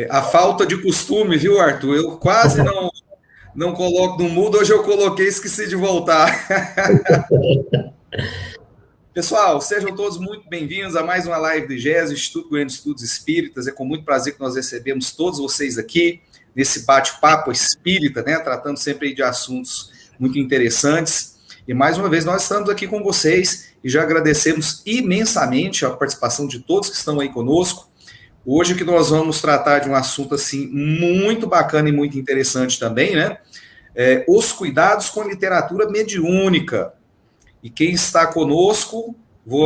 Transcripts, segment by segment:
A falta de costume, viu, Arthur? Eu quase não coloco no mudo, hoje eu coloquei e esqueci de voltar. Pessoal, sejam todos muito bem-vindos a mais uma live do IGES, Instituto Goiano de Estudos Espíritas. É com muito prazer que nós recebemos todos vocês aqui nesse bate-papo espírita, né? Tratando sempre de assuntos muito interessantes. E mais uma vez nós estamos aqui com vocês e já agradecemos imensamente a participação de todos que estão aí conosco. Hoje que nós vamos tratar de um assunto assim muito bacana e muito interessante também, né? Os cuidados com a literatura mediúnica. E quem está conosco,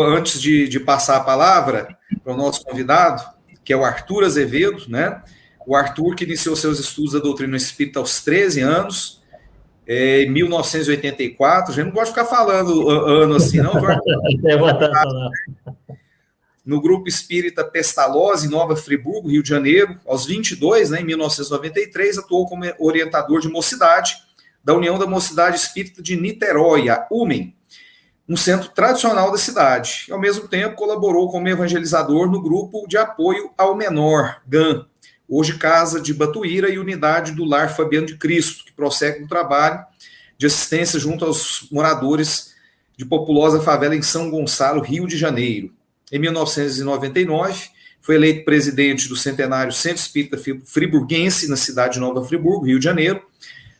antes de passar a palavra para o nosso convidado, que é o Arthur Azevedo, né? O Arthur que iniciou seus estudos da doutrina espírita aos 13 anos, em 1984. A gente não pode ficar falando ano assim, não, viu, Arthur? No Grupo Espírita Pestalozzi, em Nova Friburgo, Rio de Janeiro, aos 22, né, em 1993, atuou como orientador de mocidade da União da Mocidade Espírita de Niterói, a UMEN, um centro tradicional da cidade. E, ao mesmo tempo, colaborou como evangelizador no Grupo de Apoio ao Menor, GAM, hoje Casa de Batuíra e Unidade do Lar Fabiano de Cristo, que prossegue no trabalho de assistência junto aos moradores de populosa favela em São Gonçalo, Rio de Janeiro. Em 1999, foi eleito presidente do centenário Centro Espírita Friburguense, na cidade de Nova Friburgo, Rio de Janeiro,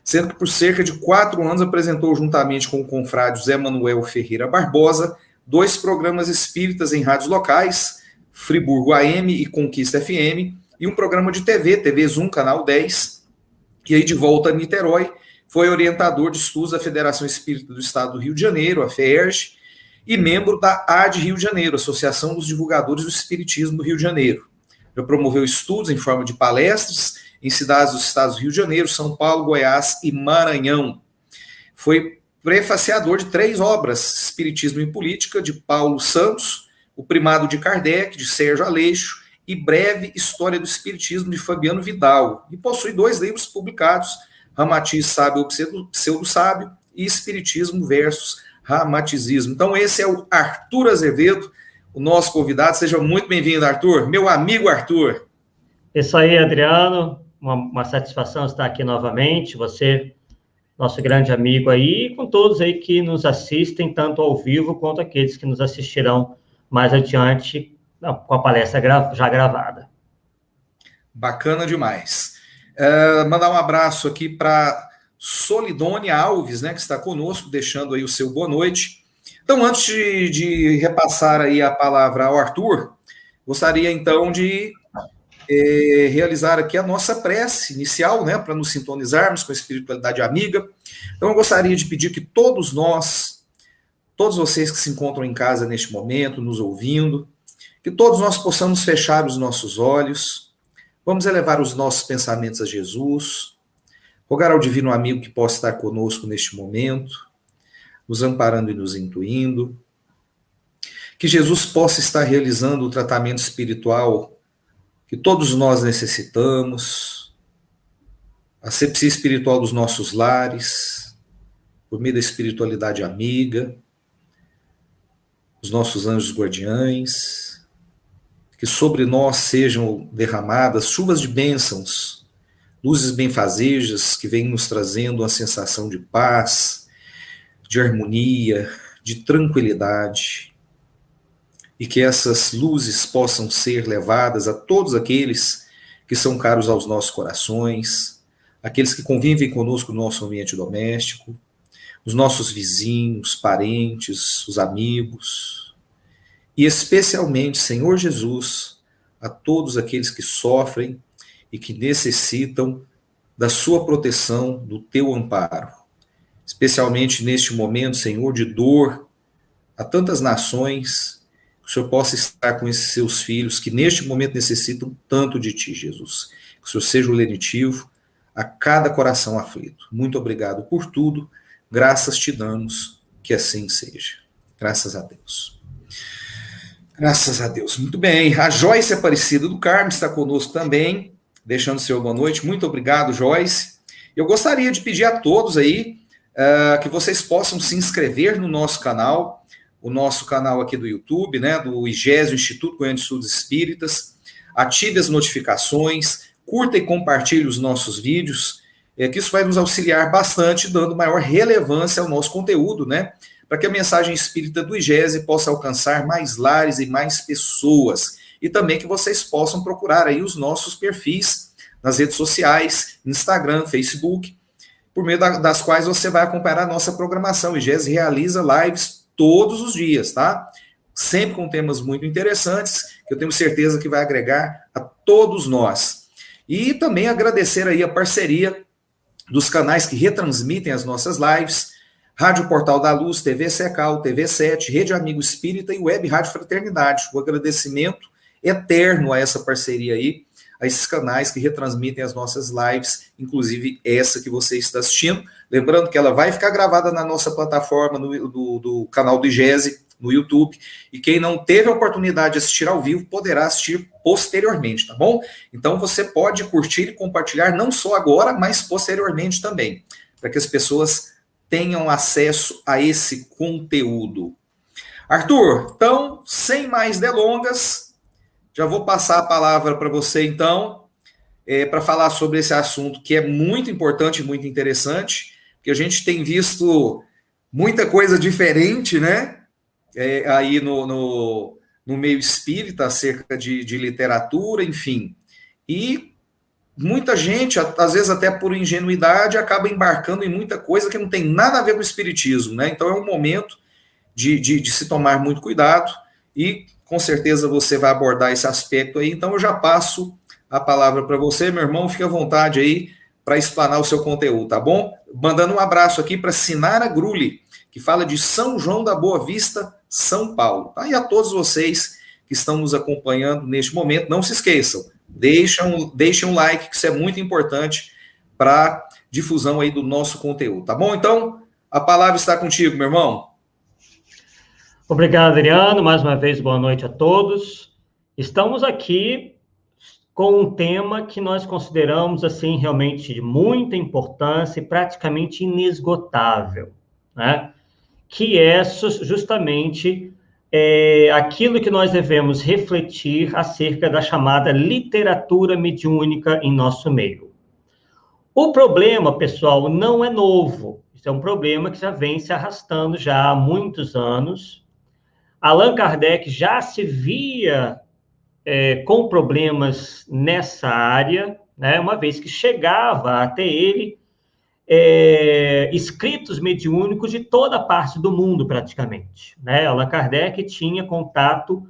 sendo que por cerca de 4 anos apresentou, juntamente com o confrade José Manuel Ferreira Barbosa, 2 programas espíritas em rádios locais, Friburgo AM e Conquista FM, e um programa de TV Zoom, Canal 10, e aí de volta a Niterói, foi orientador de estudos da Federação Espírita do Estado do Rio de Janeiro, a FEERJ, e membro da AD Rio de Janeiro, Associação dos Divulgadores do Espiritismo do Rio de Janeiro. Já promoveu estudos em forma de palestras em cidades dos estados do Rio de Janeiro, São Paulo, Goiás e Maranhão. Foi prefaciador de 3 obras, Espiritismo e Política, de Paulo Santos, O Primado de Kardec, de Sérgio Aleixo, e Breve História do Espiritismo, de Fabiano Vidal. E possui 2 livros publicados, Ramatiz Sábio ou Pseudo Sábio e Espiritismo versus Ramatizismo. Então, esse é o Arthur Azevedo, o nosso convidado. Seja muito bem-vindo, Arthur. Meu amigo Arthur. Isso aí, Adriano. Uma satisfação estar aqui novamente. Você, nosso grande amigo aí, e com todos aí que nos assistem, tanto ao vivo quanto aqueles que nos assistirão mais adiante com a palestra já gravada. Bacana demais. Mandar um abraço aqui para Solidônia Alves, né, que está conosco, deixando aí o seu boa noite. Então, antes de repassar aí a palavra ao Arthur, gostaria então de realizar aqui a nossa prece inicial, né, para nos sintonizarmos com a espiritualidade amiga. Então, eu gostaria de pedir que todos vocês que se encontram em casa neste momento, nos ouvindo, que todos nós possamos fechar os nossos olhos, vamos elevar os nossos pensamentos a Jesus, rogar ao divino amigo que possa estar conosco neste momento, nos amparando e nos intuindo, que Jesus possa estar realizando o tratamento espiritual que todos nós necessitamos, a asepsia espiritual dos nossos lares, por meio da espiritualidade amiga, os nossos anjos guardiães, que sobre nós sejam derramadas chuvas de bênçãos, luzes benfazejas que vêm nos trazendo uma sensação de paz, de harmonia, de tranquilidade, e que essas luzes possam ser levadas a todos aqueles que são caros aos nossos corações, aqueles que convivem conosco no nosso ambiente doméstico, os nossos vizinhos, parentes, os amigos, e especialmente, Senhor Jesus, a todos aqueles que sofrem e que necessitam da sua proteção, do teu amparo. Especialmente neste momento, Senhor, de dor a tantas nações, que o Senhor possa estar com esses seus filhos que neste momento necessitam tanto de ti, Jesus. Que o Senhor seja o lenitivo a cada coração aflito. Muito obrigado por tudo, graças te damos, que assim seja. Graças a Deus. Graças a Deus. Muito bem. A Joyce Aparecida do Carmo está conosco também, deixando o seu boa noite. Muito obrigado, Joyce. Eu gostaria de pedir a todos aí que vocês possam se inscrever no nosso canal, o nosso canal aqui do YouTube, né, do IGES, o Instituto Goiano de Estudos Espíritas. Ative as notificações, curta e compartilhe os nossos vídeos, que isso vai nos auxiliar bastante, dando maior relevância ao nosso conteúdo, né? Para que a mensagem espírita do IGESE possa alcançar mais lares e mais pessoas. E também que vocês possam procurar aí os nossos perfis nas redes sociais, Instagram, Facebook, por meio das quais você vai acompanhar a nossa programação. O IGESE realiza lives todos os dias, tá? Sempre com temas muito interessantes, que eu tenho certeza que vai agregar a todos nós. E também agradecer aí a parceria dos canais que retransmitem as nossas lives, Rádio Portal da Luz, TV Secal, TV 7, Rede Amigo Espírita e Web Rádio Fraternidade. O agradecimento eterno a essa parceria aí, a esses canais que retransmitem as nossas lives, inclusive essa que você está assistindo. Lembrando que ela vai ficar gravada na nossa plataforma do canal do IGESE, no YouTube, e quem não teve a oportunidade de assistir ao vivo poderá assistir posteriormente, tá bom? Então você pode curtir e compartilhar não só agora, mas posteriormente também, para que as pessoas tenham acesso a esse conteúdo. Arthur, então, sem mais delongas, já vou passar a palavra para você, então, para falar sobre esse assunto que é muito importante e muito interessante, porque a gente tem visto muita coisa diferente, né? Aí no meio espírita, acerca de literatura, enfim. E muita gente, às vezes até por ingenuidade, acaba embarcando em muita coisa que não tem nada a ver com o espiritismo, né? Então é um momento de se tomar muito cuidado e com certeza você vai abordar esse aspecto aí. Então eu já passo a palavra para você, meu irmão, fique à vontade aí para explanar o seu conteúdo, tá bom? Mandando um abraço aqui para Sinara Grulli, que fala de São João da Boa Vista, São Paulo. Tá? E a todos vocês que estão nos acompanhando neste momento, não se esqueçam, deixem um like, que isso é muito importante para a difusão aí do nosso conteúdo, tá bom? Então, a palavra está contigo, meu irmão. Obrigado, Adriano. Mais uma vez, boa noite a todos. Estamos aqui com um tema que nós consideramos, assim, realmente de muita importância e praticamente inesgotável, né? Que é justamente aquilo que nós devemos refletir acerca da chamada literatura mediúnica em nosso meio. O problema, pessoal, não é novo. Isso é um problema que já vem se arrastando já há muitos anos. Allan Kardec já se via com problemas nessa área, né, uma vez que chegava até ele escritos mediúnicos de toda parte do mundo, praticamente. Né? Allan Kardec tinha contato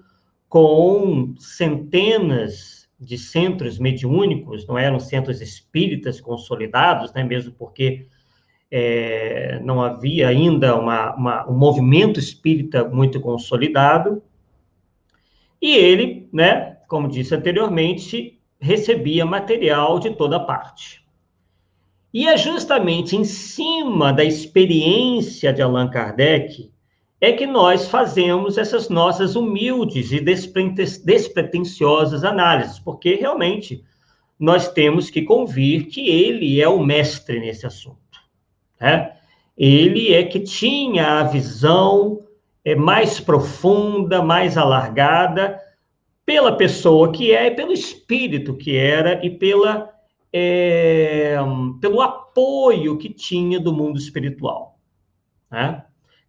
com centenas de centros mediúnicos, não eram centros espíritas consolidados, né? Mesmo porque não havia ainda um movimento espírita muito consolidado, e ele, né, como disse anteriormente, recebia material de toda parte. E é justamente em cima da experiência de Allan Kardec que nós fazemos essas nossas humildes e despretensiosas análises, porque realmente nós temos que convir que ele é o mestre nesse assunto, né? Ele é que tinha a visão mais profunda, mais alargada, pela pessoa que e pelo espírito que era, e pelo apoio que tinha do mundo espiritual, né?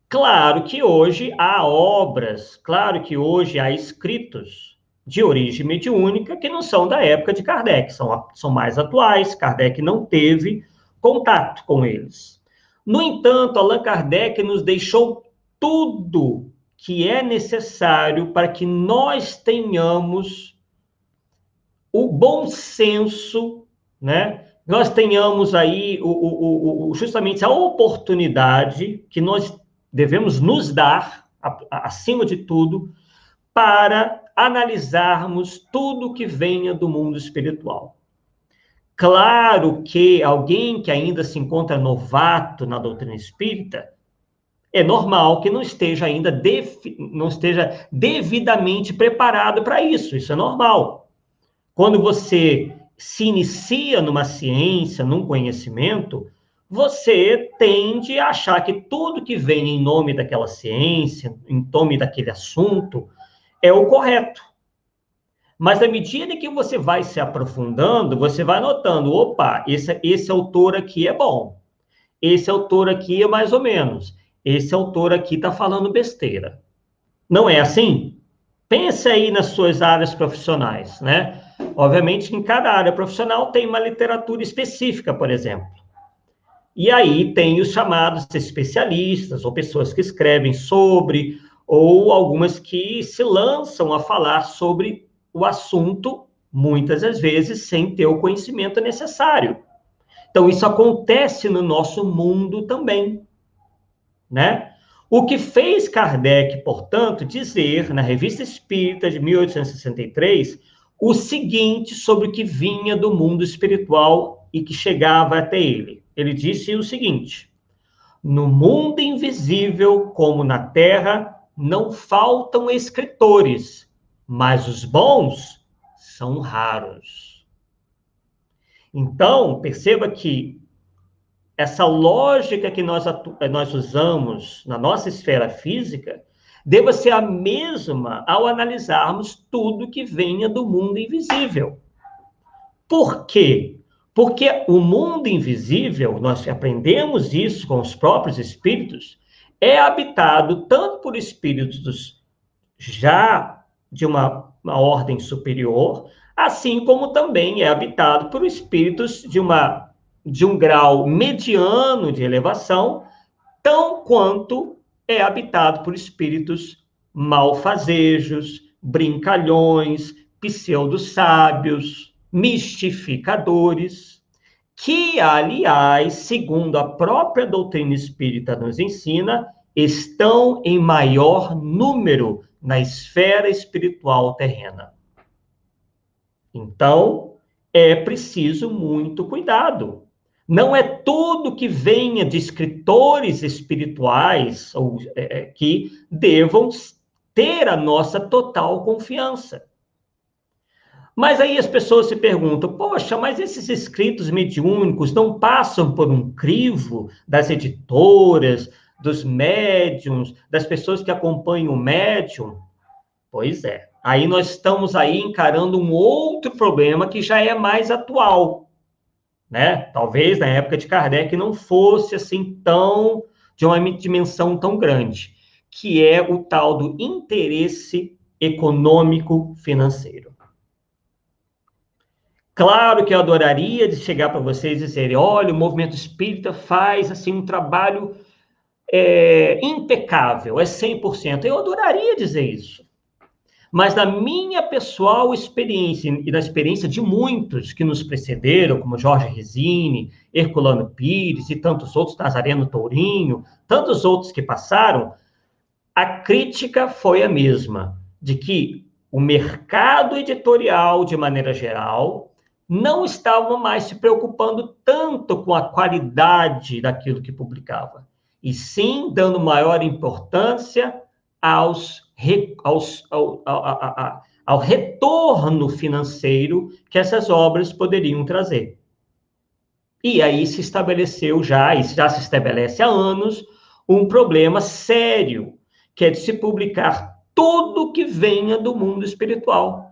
Claro que hoje há obras, claro que hoje há escritos de origem mediúnica que não são da época de Kardec, são mais atuais. Kardec não teve contato com eles. No entanto, Allan Kardec nos deixou tudo que é necessário para que nós tenhamos o bom senso, né? Nós tenhamos aí justamente a oportunidade que nós devemos nos dar, acima de tudo, para analisarmos tudo que venha do mundo espiritual. Claro que alguém que ainda se encontra novato na doutrina espírita, é normal que não esteja ainda devidamente preparado para isso. Isso é normal. Quando você se inicia numa ciência, num conhecimento, você tende a achar que tudo que vem em nome daquela ciência, em nome daquele assunto, é o correto. Mas à medida que você vai se aprofundando, você vai notando, opa, esse autor aqui é bom, esse autor aqui é mais ou menos, esse autor aqui está falando besteira. Não é assim? Pense aí nas suas áreas profissionais, né? Obviamente que em cada área profissional tem uma literatura específica, por exemplo. E aí tem os chamados especialistas, ou pessoas que escrevem sobre, ou algumas que se lançam a falar sobre o assunto, muitas das vezes sem ter o conhecimento necessário. Então, isso acontece no nosso mundo também, né? O que fez Kardec, portanto, dizer na Revista Espírita de 1863 o seguinte sobre o que vinha do mundo espiritual e que chegava até ele. Ele disse o seguinte: no mundo invisível, como na terra, não faltam escritores, mas os bons são raros. Então, perceba que essa lógica que nós usamos na nossa esfera física deva ser a mesma ao analisarmos tudo que venha do mundo invisível. Por quê? Porque o mundo invisível, nós aprendemos isso com os próprios espíritos, é habitado tanto por espíritos já de uma ordem superior, assim como também é habitado por espíritos de um grau mediano de elevação, tão quanto é habitado por espíritos malfazejos, brincalhões, pseudo-sábios, mistificadores, que, aliás, segundo a própria doutrina espírita nos ensina, estão em maior número na esfera espiritual terrena. Então, é preciso muito cuidado. Não é tudo que venha de escritores espirituais ou, que devam ter a nossa total confiança. Mas aí as pessoas se perguntam, poxa, mas esses escritos mediúnicos não passam por um crivo das editoras, dos médiums, das pessoas que acompanham o médium? Pois é. Aí nós estamos aí encarando um outro problema que já é mais atual, né? Talvez na época de Kardec não fosse assim tão, de uma dimensão tão grande, que é o tal do interesse econômico financeiro. Claro que eu adoraria de chegar para vocês e dizer, olha, o movimento espírita faz assim um trabalho impecável, é 100%. Eu adoraria dizer isso. Mas na minha pessoal experiência e da experiência de muitos que nos precederam, como Jorge Resine, Herculano Pires e tantos outros, Nazareno Tourinho, tantos outros que passaram, a crítica foi a mesma, de que o mercado editorial, de maneira geral, não estava mais se preocupando tanto com a qualidade daquilo que publicava, e sim dando maior importância ao retorno financeiro que essas obras poderiam trazer. E aí se estabeleceu já, e já se estabelece há anos, um problema sério, que é de se publicar tudo que venha do mundo espiritual,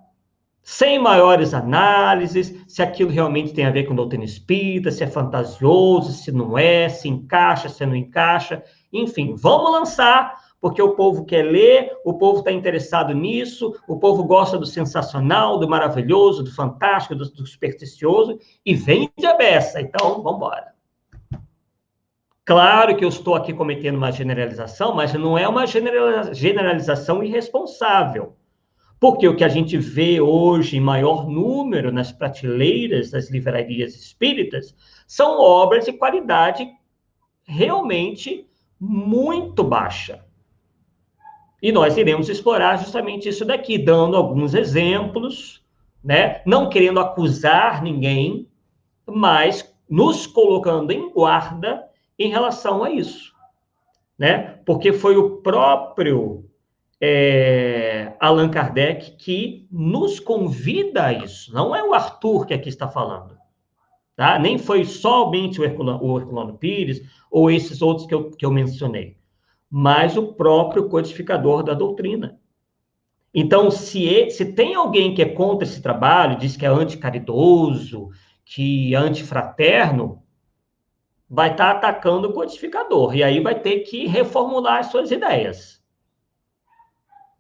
sem maiores análises, se aquilo realmente tem a ver com doutrina espírita, se é fantasioso, se não é, se encaixa, se não encaixa, enfim, vamos lançar, porque o povo quer ler, o povo está interessado nisso, o povo gosta do sensacional, do maravilhoso, do fantástico, do supersticioso, e vem de abeça, então vamos embora. Claro que eu estou aqui cometendo uma generalização, mas não é uma generalização irresponsável. Porque o que a gente vê hoje em maior número nas prateleiras das livrarias espíritas são obras de qualidade realmente muito baixa. E nós iremos explorar justamente isso daqui, dando alguns exemplos, né? Não querendo acusar ninguém, mas nos colocando em guarda em relação a isso, né? Porque foi o próprio Allan Kardec que nos convida a isso. Não é o Arthur que aqui está falando, tá? Nem foi somente o Herculano Pires ou esses outros que eu mencionei, mas o próprio codificador da doutrina. Então, se tem alguém que é contra esse trabalho, diz que é anticaridoso, que é antifraterno, vai estar atacando o codificador, e aí vai ter que reformular as suas ideias,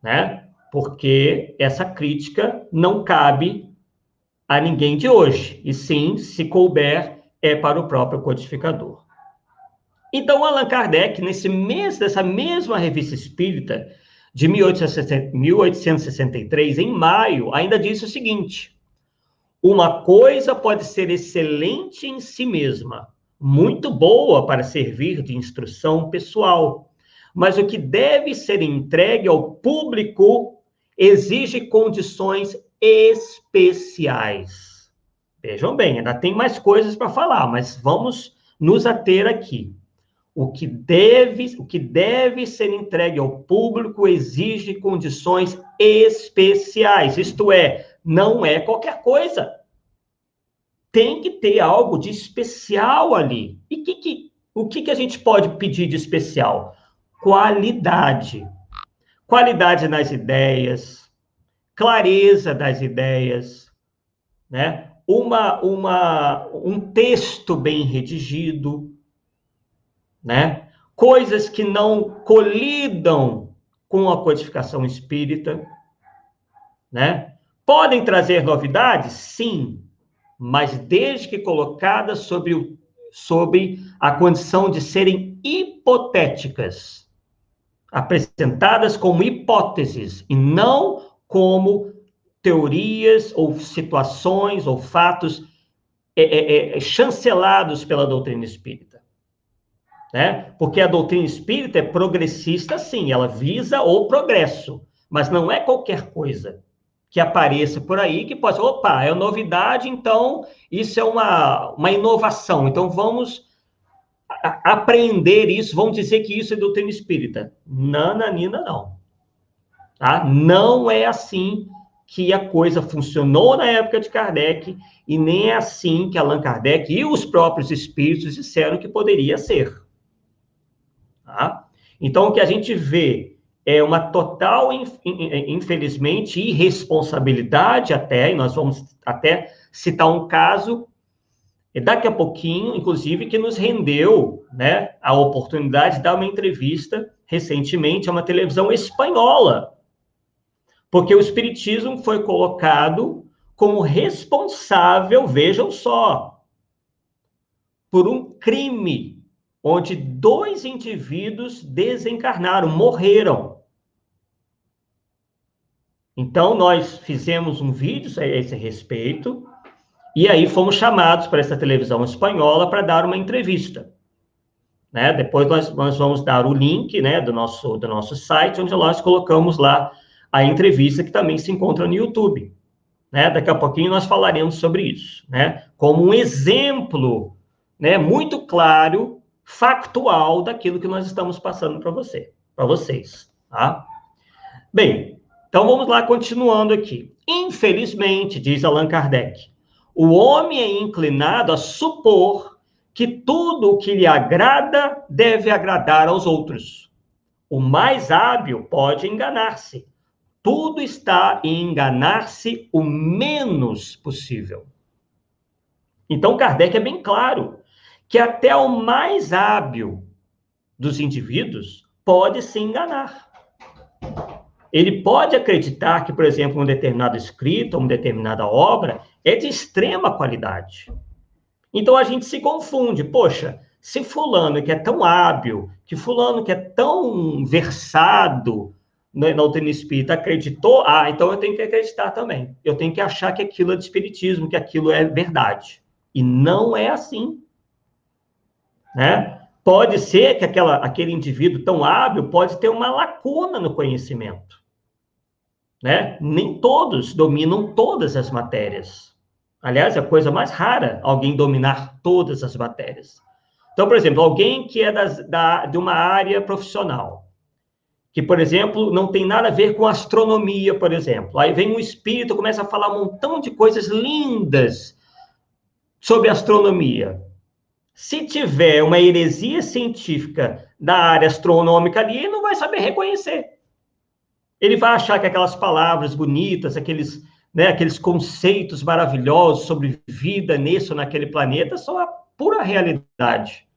né? Porque essa crítica não cabe a ninguém de hoje, e sim, se couber, é para o próprio codificador. Então, Allan Kardec, nessa mesma Revista Espírita, de 1863, em maio, ainda disse o seguinte: uma coisa pode ser excelente em si mesma, muito boa para servir de instrução pessoal, mas o que deve ser entregue ao público exige condições especiais. Vejam bem, ainda tem mais coisas para falar, mas vamos nos ater aqui. O que deve ser entregue ao público exige condições especiais, isto é, não é qualquer coisa. Tem que ter algo de especial ali. E o que a gente pode pedir de especial? Qualidade. Qualidade nas ideias, clareza das ideias, né? Um texto bem redigido, né? Coisas que não colidam com a codificação espírita, né? Podem trazer novidades? Sim, mas desde que colocadas sobre a condição de serem hipotéticas, apresentadas como hipóteses e não como teorias ou situações ou fatos chancelados pela doutrina espírita. Né? Porque a doutrina espírita é progressista, sim, ela visa o progresso, mas não é qualquer coisa que apareça por aí que possa, opa, é novidade, então isso é uma inovação, então vamos aprender isso, vamos dizer que isso é doutrina espírita. Nananina, não. Tá? Não é assim que a coisa funcionou na época de Kardec, e nem é assim que Allan Kardec e os próprios espíritos disseram que poderia ser. Tá? Então, o que a gente vê é uma total, infelizmente, irresponsabilidade até, e nós vamos até citar um caso, daqui a pouquinho, inclusive, que nos rendeu, né, a oportunidade de dar uma entrevista recentemente a uma televisão espanhola, porque o espiritismo foi colocado como responsável, vejam só, por um crime onde 2 indivíduos desencarnaram, morreram. Então, nós fizemos um vídeo a esse respeito, e aí fomos chamados para essa televisão espanhola para dar uma entrevista. Né? Depois nós vamos dar o link, né, do nosso site, onde nós colocamos lá a entrevista, que também se encontra no YouTube. Né? Daqui a pouquinho nós falaremos sobre isso, né? Como um exemplo, né, muito claro, factual daquilo que nós estamos passando para vocês. Tá? Bem, então vamos lá, continuando aqui. Infelizmente, diz Allan Kardec, o homem é inclinado a supor que tudo o que lhe agrada deve agradar aos outros. O mais hábil pode enganar-se. Tudo está em enganar-se o menos possível. Então, Kardec é bem claro que até o mais hábil dos indivíduos pode se enganar. Ele pode acreditar que, por exemplo, um determinado escrito, uma determinada obra é de extrema qualidade. Então, a gente se confunde. Poxa, se fulano que é tão hábil, que fulano que é tão versado na doutrina espírita acreditou, então eu tenho que acreditar também. Eu tenho que achar que aquilo é de espiritismo, que aquilo é verdade. E não é assim. Né? Pode ser que aquele indivíduo tão hábil pode ter uma lacuna no conhecimento. Né? Nem todos dominam todas as matérias. Aliás, é a coisa mais rara alguém dominar todas as matérias. Então, por exemplo, alguém que é de uma área profissional, que, por exemplo, não tem nada a ver com astronomia, por exemplo. Aí vem um espírito, começa a falar um montão de coisas lindas sobre astronomia. Se tiver uma heresia científica da área astronômica ali, ele não vai saber reconhecer. Ele vai achar que aquelas palavras bonitas, aqueles conceitos maravilhosos sobre vida nesse ou naquele planeta são a pura realidade.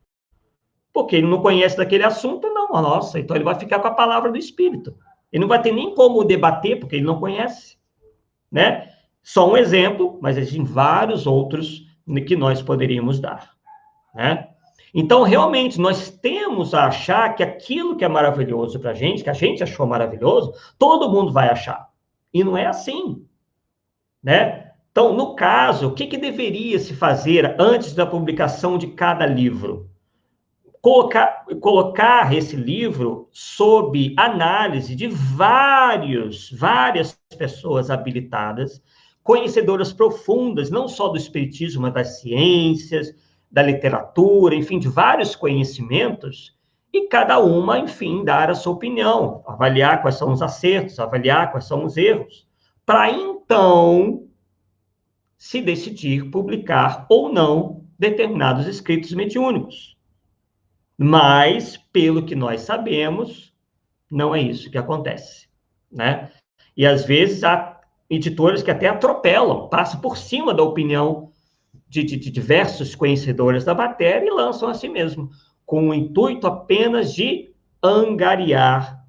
Porque ele não conhece daquele assunto, não. Nossa, então ele vai ficar com a palavra do Espírito. Ele não vai ter nem como debater, porque ele não conhece, né? Só um exemplo, mas existem vários outros que nós poderíamos dar, né? Então, realmente, nós temos a achar que aquilo que é maravilhoso para a gente, que a gente achou maravilhoso, todo mundo vai achar. E não é assim, né? Então, no caso, o que deveria se fazer antes da publicação de cada livro? Colocar esse livro sob análise de várias pessoas habilitadas, conhecedoras profundas, não só do espiritismo, mas das ciências, da literatura, enfim, de vários conhecimentos, e cada uma, enfim, dar a sua opinião, avaliar quais são os acertos, avaliar quais são os erros, para então se decidir publicar ou não determinados escritos mediúnicos. Mas, pelo que nós sabemos, não é isso que acontece, né? E, às vezes, há editoras que até atropelam, passam por cima da opinião de diversos conhecedores da matéria e lançam a si mesmo, com o intuito apenas de angariar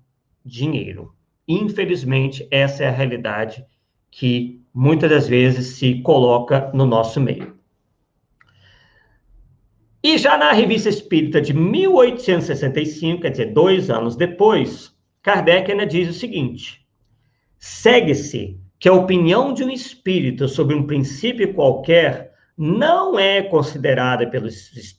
dinheiro. Infelizmente, essa é a realidade que, muitas das vezes, se coloca no nosso meio. E já na Revista Espírita de 1865, quer dizer, 2 anos depois, Kardec ainda diz o seguinte: segue-se que a opinião de um espírito sobre um princípio qualquer não é considerada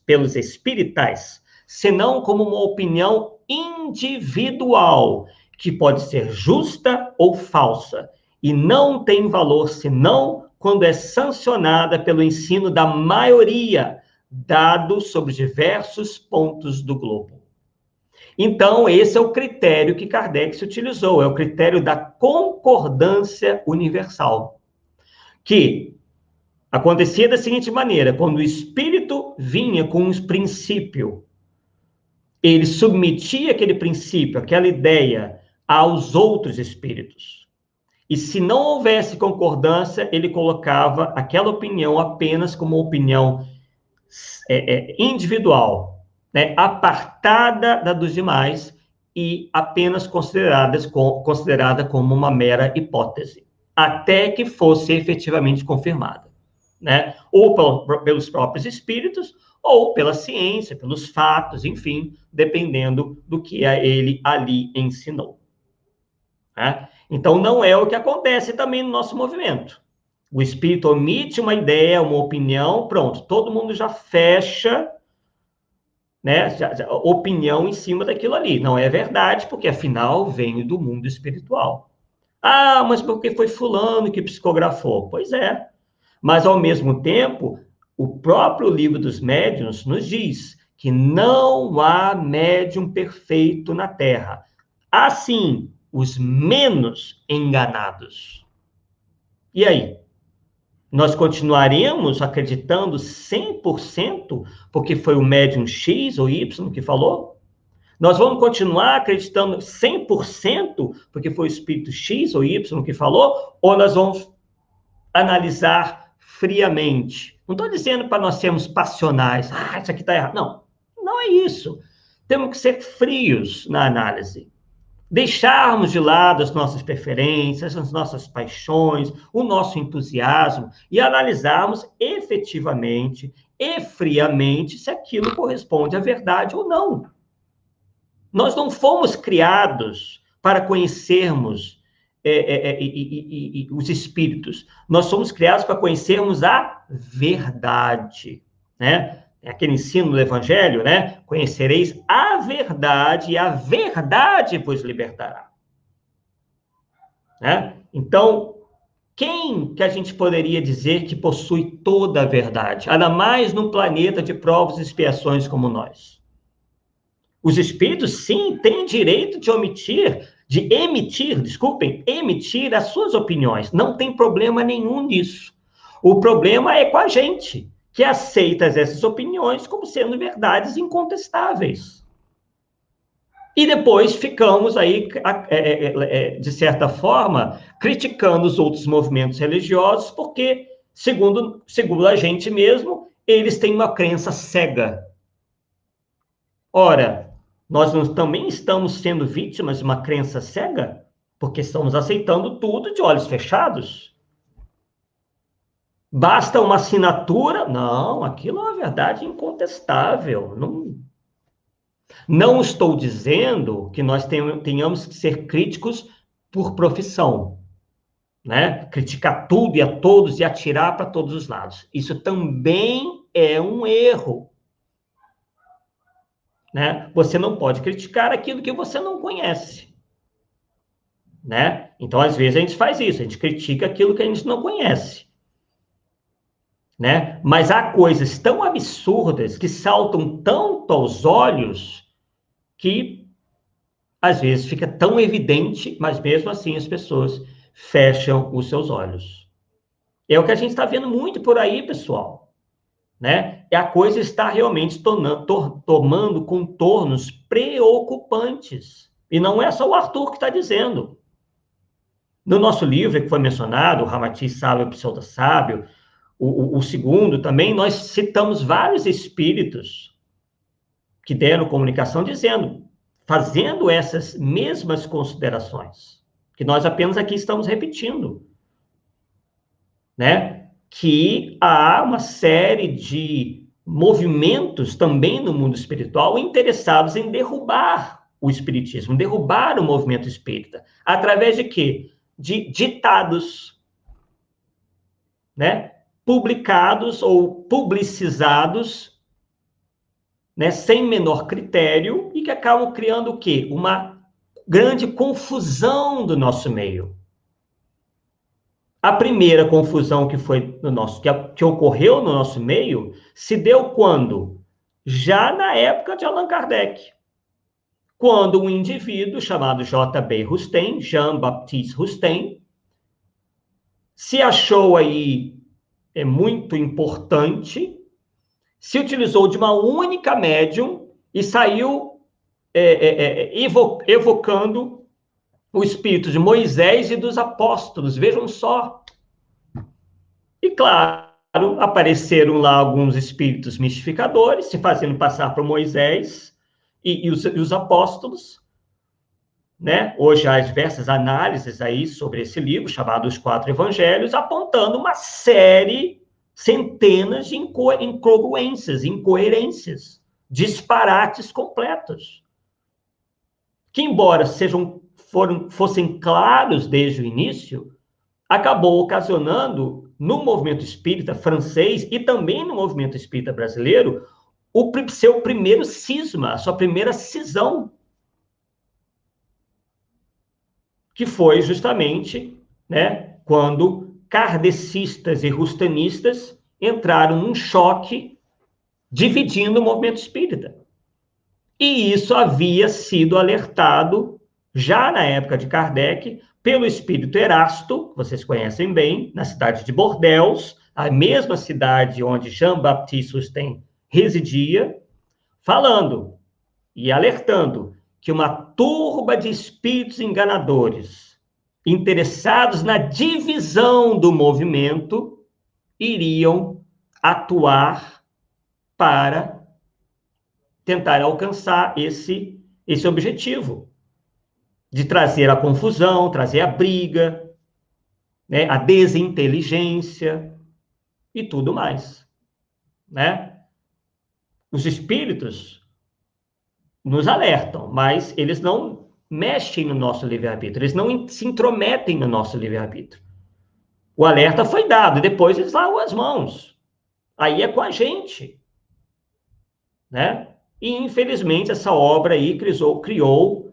pelos espiritais, senão como uma opinião individual, que pode ser justa ou falsa, e não tem valor senão quando é sancionada pelo ensino da maioria, dado sobre diversos pontos do globo. Então, esse é o critério que Kardec se utilizou, é o critério da concordância universal, que acontecia da seguinte maneira: quando o espírito vinha com um princípio, ele submetia aquele princípio, aquela ideia, aos outros espíritos. E se não houvesse concordância, ele colocava aquela opinião apenas como uma opinião individual, né, apartada da dos demais e apenas considerada como uma mera hipótese, até que fosse efetivamente confirmada, né, ou pelos próprios espíritos, ou pela ciência, pelos fatos, enfim, dependendo do que ele ali ensinou, né? Então, não é o que acontece também no nosso movimento. O espírito omite uma ideia, uma opinião, pronto, todo mundo já fecha, né, opinião em cima daquilo ali. Não é verdade, porque afinal vem do mundo espiritual. Ah, mas porque foi fulano que psicografou? Pois é. Mas, ao mesmo tempo, o próprio Livro dos Médiuns nos diz que não há médium perfeito na Terra. Há, sim, os menos enganados. E aí? Nós continuaremos acreditando 100% porque foi o médium X ou Y que falou? Nós vamos continuar acreditando 100% porque foi o espírito X ou Y que falou? Ou nós vamos analisar friamente? Não estou dizendo para nós sermos passionais. Ah, isso aqui está errado. Não, não é isso. Temos que ser frios na análise. Deixarmos de lado as nossas preferências, as nossas paixões, o nosso entusiasmo e analisarmos efetivamente e friamente se aquilo corresponde à verdade ou não. Nós não fomos criados para conhecermos os espíritos. Nós somos criados para conhecermos a verdade, né? É aquele ensino do Evangelho, né? Conhecereis a verdade e a verdade vos libertará. Né? Então, quem que a gente poderia dizer que possui toda a verdade? Ainda mais num planeta de provas e expiações como nós. Os espíritos, sim, têm direito de emitir as suas opiniões. Não tem problema nenhum nisso. O problema é com a gente, que aceita essas opiniões como sendo verdades incontestáveis. E depois ficamos aí, de certa forma, criticando os outros movimentos religiosos, porque, segundo a gente mesmo, eles têm uma crença cega. Ora, nós também estamos sendo vítimas de uma crença cega, porque estamos aceitando tudo de olhos fechados. Basta uma assinatura? Não, aquilo é uma verdade incontestável. Não estou dizendo que nós tenhamos que ser críticos por profissão, né? Criticar tudo e a todos e atirar para todos os lados. Isso também é um erro, né? Você não pode criticar aquilo que você não conhece, né? Então, às vezes, a gente faz isso, a gente critica aquilo que a gente não conhece, né? Mas há coisas tão absurdas que saltam tanto aos olhos que, às vezes, fica tão evidente, mas mesmo assim as pessoas fecham os seus olhos. É o que a gente está vendo muito por aí, pessoal, né? E a coisa está realmente tomando contornos preocupantes. E não é só o Arthur que está dizendo. No nosso livro, que foi mencionado, o Ramati Sábio, o Pseudo Sábio, o segundo também, nós citamos vários espíritos que deram comunicação dizendo, fazendo essas mesmas considerações, que nós apenas aqui estamos repetindo, né? Que há uma série de movimentos também no mundo espiritual interessados em derrubar o espiritismo, derrubar o movimento espírita, através de quê? De ditados, né? Publicados ou publicizados, né? Sem menor critério, e que acabam criando o quê? Uma grande confusão do nosso meio. A primeira confusão que ocorreu no nosso meio se deu quando? Já na época de Allan Kardec. Quando um indivíduo chamado J.B. Rustem, Jean-Baptiste Rustem, se achou aí muito importante, se utilizou de uma única médium e saiu evocando o espírito de Moisés e dos apóstolos, vejam só. E claro, apareceram lá alguns espíritos mistificadores, se fazendo passar por Moisés e os apóstolos, né? Hoje há diversas análises aí sobre esse livro, chamado Os Quatro Evangelhos, apontando uma série, centenas de incongruências, incoerências, disparates completos, que embora fossem claros desde o início, acabou ocasionando, no movimento espírita francês e também no movimento espírita brasileiro, o seu primeiro cisma, a sua primeira cisão, que foi justamente, né, quando kardecistas e rustanistas entraram num choque, dividindo o movimento espírita. E isso havia sido alertado, já na época de Kardec, pelo espírito Erasto, que vocês conhecem bem, na cidade de Bordeaux, a mesma cidade onde Jean-Baptiste Rustem residia, falando e alertando que uma turba de espíritos enganadores, interessados na divisão do movimento, iriam atuar para tentar alcançar esse objetivo, de trazer a confusão, trazer a briga, né, a desinteligência e tudo mais, né? Os espíritos nos alertam, mas eles não mexem no nosso livre-arbítrio, eles não se intrometem no nosso livre-arbítrio. O alerta foi dado, e depois eles lavam as mãos. Aí é com a gente, né? E, infelizmente, essa obra aí criou,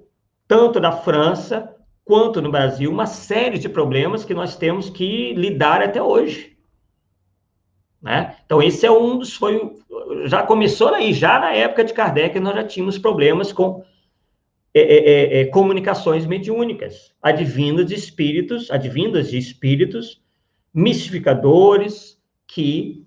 tanto na França quanto no Brasil, uma série de problemas que nós temos que lidar até hoje, né? Então, esse é já começou aí, já na época de Kardec, nós já tínhamos problemas com comunicações mediúnicas, advindas de espíritos mistificadores que,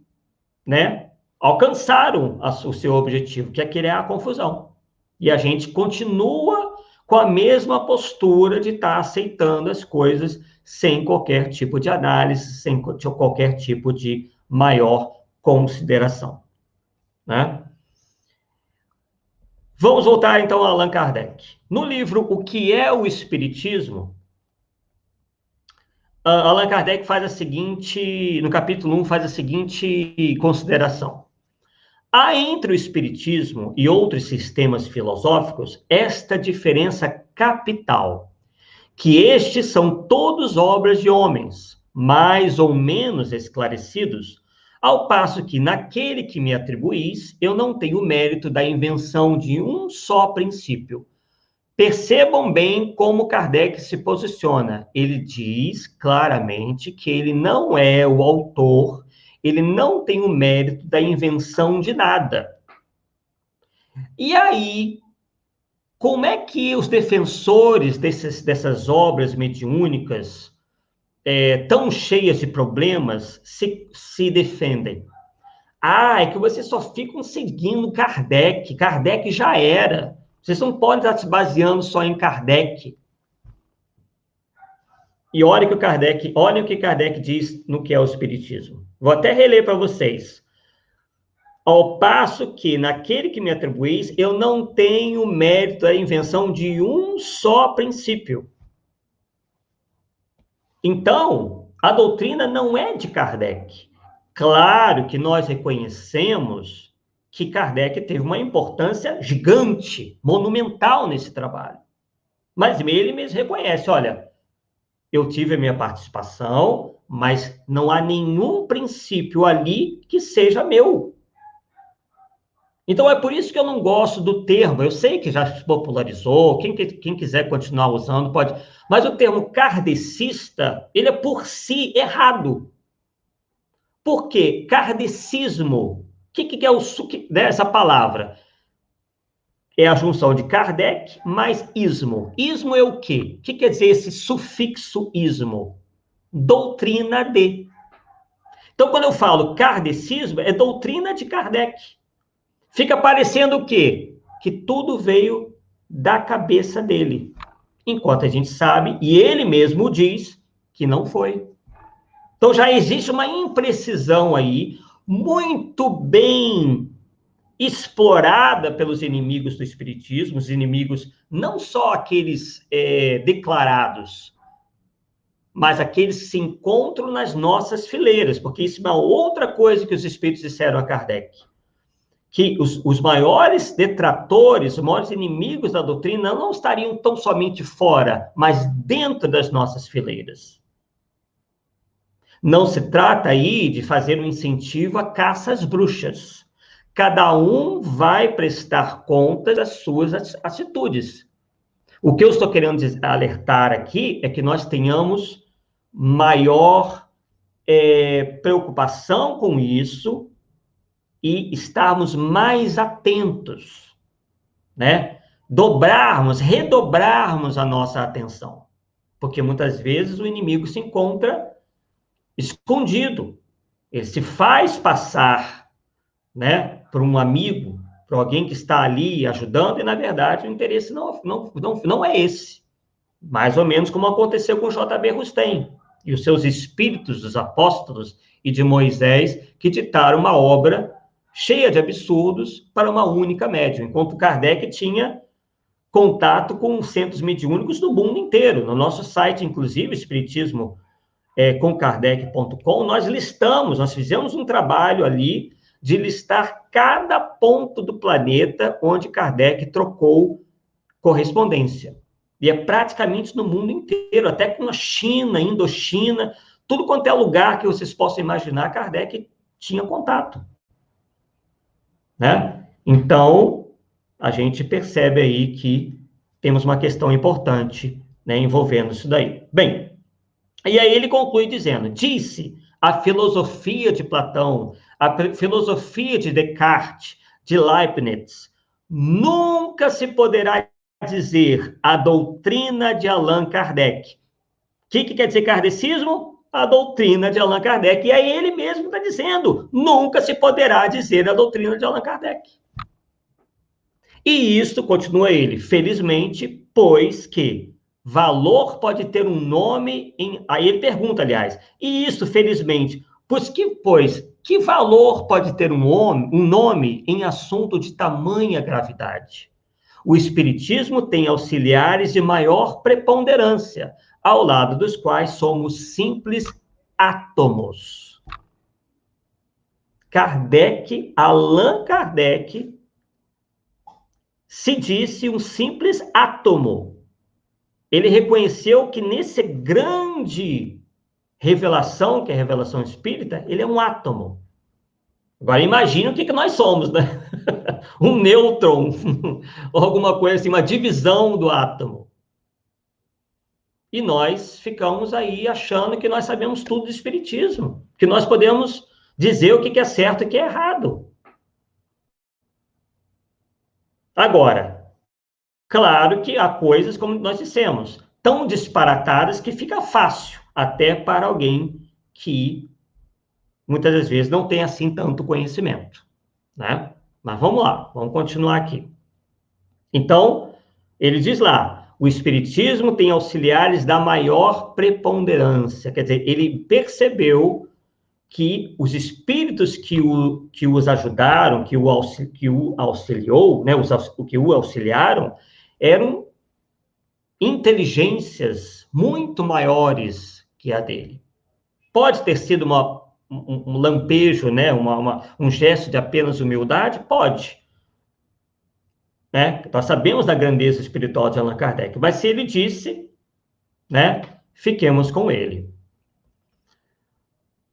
né, alcançaram o seu objetivo, que é criar a confusão. E a gente continua com a mesma postura de estar aceitando as coisas sem qualquer tipo de análise, sem qualquer tipo de maior consideração, né? Vamos voltar então a Allan Kardec. No livro O que é o Espiritismo, Allan Kardec faz a seguinte, no capítulo 1, faz a seguinte consideração. Há entre o Espiritismo e outros sistemas filosóficos esta diferença capital, que estes são todos obras de homens, mais ou menos esclarecidos, ao passo que naquele que me atribuís, eu não tenho o mérito da invenção de um só princípio. Percebam bem como Kardec se posiciona. Ele diz claramente que ele não é o autor, ele não tem o mérito da invenção de nada. E aí, como é que os defensores dessas obras mediúnicas, tão cheias de problemas, se defendem? É que vocês só ficam seguindo Kardec. Kardec já era. Vocês não podem estar se baseando só em Kardec. E olhem o que Kardec diz no que é o Espiritismo. Vou até reler para vocês. Ao passo que, naquele que me atribuís, eu não tenho mérito da invenção de um só princípio. Então, a doutrina não é de Kardec. Claro que nós reconhecemos que Kardec teve uma importância gigante, monumental nesse trabalho. Mas ele mesmo reconhece, olha, eu tive a minha participação, mas não há nenhum princípio ali que seja meu. Então, é por isso que eu não gosto do termo. Eu sei que já se popularizou, quem quiser continuar usando pode. Mas o termo kardecista, ele é por si errado. Por quê? Kardecismo. O que é essa palavra? É a junção de Kardec mais ismo. Ismo é o quê? O que quer dizer esse sufixo ismo? Doutrina de. Então, quando eu falo kardecismo, é doutrina de Kardec. Fica parecendo o quê? Que tudo veio da cabeça dele. Enquanto a gente sabe, e ele mesmo diz, que não foi. Então já existe uma imprecisão aí, muito bem explorada pelos inimigos do Espiritismo, os inimigos, não só aqueles declarados, mas aqueles que se encontram nas nossas fileiras, porque isso é uma outra coisa que os Espíritos disseram a Kardec. Que os maiores detratores, os maiores inimigos da doutrina não estariam tão somente fora, mas dentro das nossas fileiras. Não se trata aí de fazer um incentivo à caça às bruxas. Cada um vai prestar conta das suas atitudes. O que eu estou querendo alertar aqui é que nós tenhamos maior preocupação com isso, e estarmos mais atentos, né? Redobrarmos a nossa atenção. Porque muitas vezes o inimigo se encontra escondido. Ele se faz passar, né, por um amigo, por alguém que está ali ajudando, e na verdade o interesse não é esse. Mais ou menos como aconteceu com J.B. Rustem e os seus espíritos dos apóstolos e de Moisés, que ditaram uma obra cheia de absurdos para uma única médium, enquanto Kardec tinha contato com centros mediúnicos do mundo inteiro. No nosso site, inclusive, espiritismo.com.kardec.com, nós fizemos um trabalho ali de listar cada ponto do planeta onde Kardec trocou correspondência. E é praticamente no mundo inteiro, até com a China, Indochina, tudo quanto é lugar que vocês possam imaginar, Kardec tinha contato. Né? Então, a gente percebe aí que temos uma questão importante, né, envolvendo isso daí. Bem, e aí ele conclui dizendo, disse a filosofia de Platão, a filosofia de Descartes, de Leibniz, nunca se poderá dizer a doutrina de Allan Kardec. O que quer dizer kardecismo? A doutrina de Allan Kardec. E aí ele mesmo está dizendo, nunca se poderá dizer a doutrina de Allan Kardec. E isto, continua ele, felizmente, pois que valor pode ter um nome em... Aí ele pergunta, aliás, e isso, felizmente, pois que valor pode ter um nome em assunto de tamanha gravidade? O Espiritismo tem auxiliares de maior preponderância, ao lado dos quais somos simples átomos. Allan Kardec, se disse um simples átomo. Ele reconheceu que nessa grande revelação, que é a revelação espírita, ele é um átomo. Agora, imagine o que nós somos, né? Um nêutron, ou alguma coisa assim, uma divisão do átomo. E nós ficamos aí achando que nós sabemos tudo do espiritismo, que nós podemos dizer o que é certo e o que é errado. Agora, claro que há coisas, como nós dissemos, tão disparatadas que fica fácil, até para alguém que muitas das vezes não tem assim tanto conhecimento, né? Mas vamos lá, vamos continuar aqui. Então, ele diz lá, o Espiritismo tem auxiliares da maior preponderância, quer dizer, ele percebeu que os espíritos que os ajudaram, que o auxiliou, né, que o auxiliaram, eram inteligências muito maiores que a dele. Pode ter sido um lampejo, né, um gesto de apenas humildade? Pode. Né? Nós sabemos da grandeza espiritual de Allan Kardec, mas se ele disse, né, fiquemos com ele.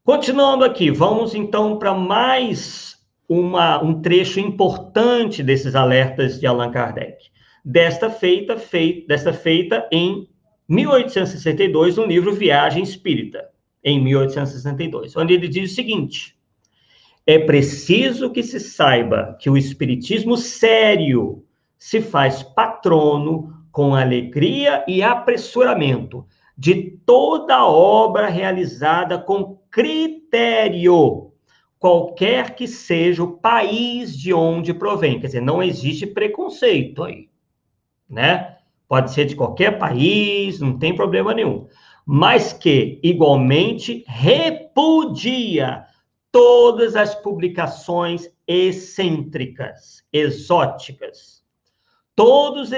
Continuando aqui, vamos então para mais um trecho importante desses alertas de Allan Kardec. Desta feita em 1862, no livro Viagem Espírita, em 1862, onde ele diz o seguinte: é preciso que se saiba que o espiritismo sério se faz patrono com alegria e apressuramento de toda obra realizada com critério, qualquer que seja o país de onde provém. Quer dizer, não existe preconceito aí, né? Pode ser de qualquer país, não tem problema nenhum. Mas que, igualmente, repudia todas as publicações excêntricas, exóticas. Todos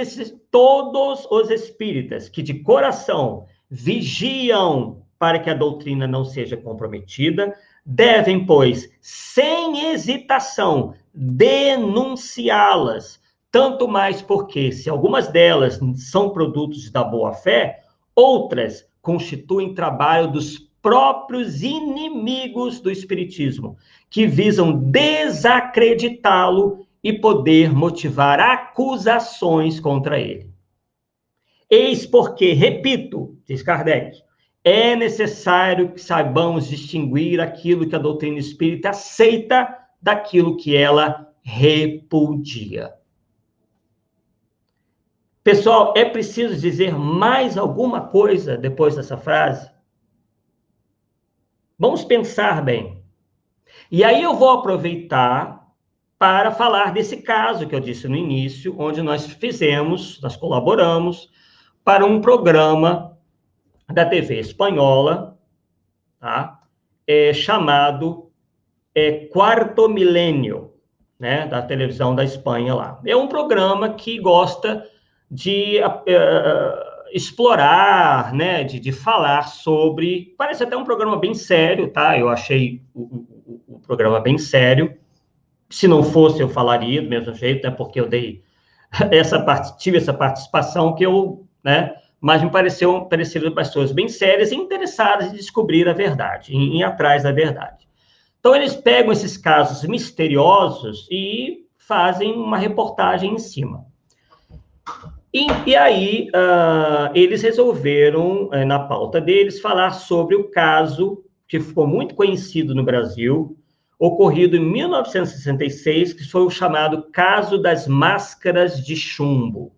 os espíritas que de coração vigiam para que a doutrina não seja comprometida, devem, pois, sem hesitação, denunciá-las, tanto mais porque, se algumas delas são produtos da boa-fé, outras constituem trabalho dos próprios inimigos do espiritismo, que visam desacreditá-lo e poder motivar acusações contra ele. Eis porque, repito, diz Kardec, é necessário que saibamos distinguir aquilo que a doutrina espírita aceita daquilo que ela repudia. Pessoal, é preciso dizer mais alguma coisa depois dessa frase? Vamos pensar bem. E aí eu vou aproveitar para falar desse caso que eu disse no início, onde nós colaboramos para um programa da TV espanhola, tá? Chamado Quarto Milênio, né? Da televisão da Espanha lá. É um programa que gosta de explorar, né? De falar sobre... Parece até um programa bem sério, tá? Eu achei o programa bem sério. Se não fosse, eu falaria do mesmo jeito, né? Porque eu tive essa participação que eu, né? Mas me pareceram pessoas bem sérias e interessadas em descobrir a verdade, em ir atrás da verdade. Então, eles pegam esses casos misteriosos e fazem uma reportagem em cima. E aí, eles resolveram, na pauta deles, falar sobre o caso que ficou muito conhecido no Brasil, ocorrido em 1966, que foi o chamado caso das máscaras de chumbo.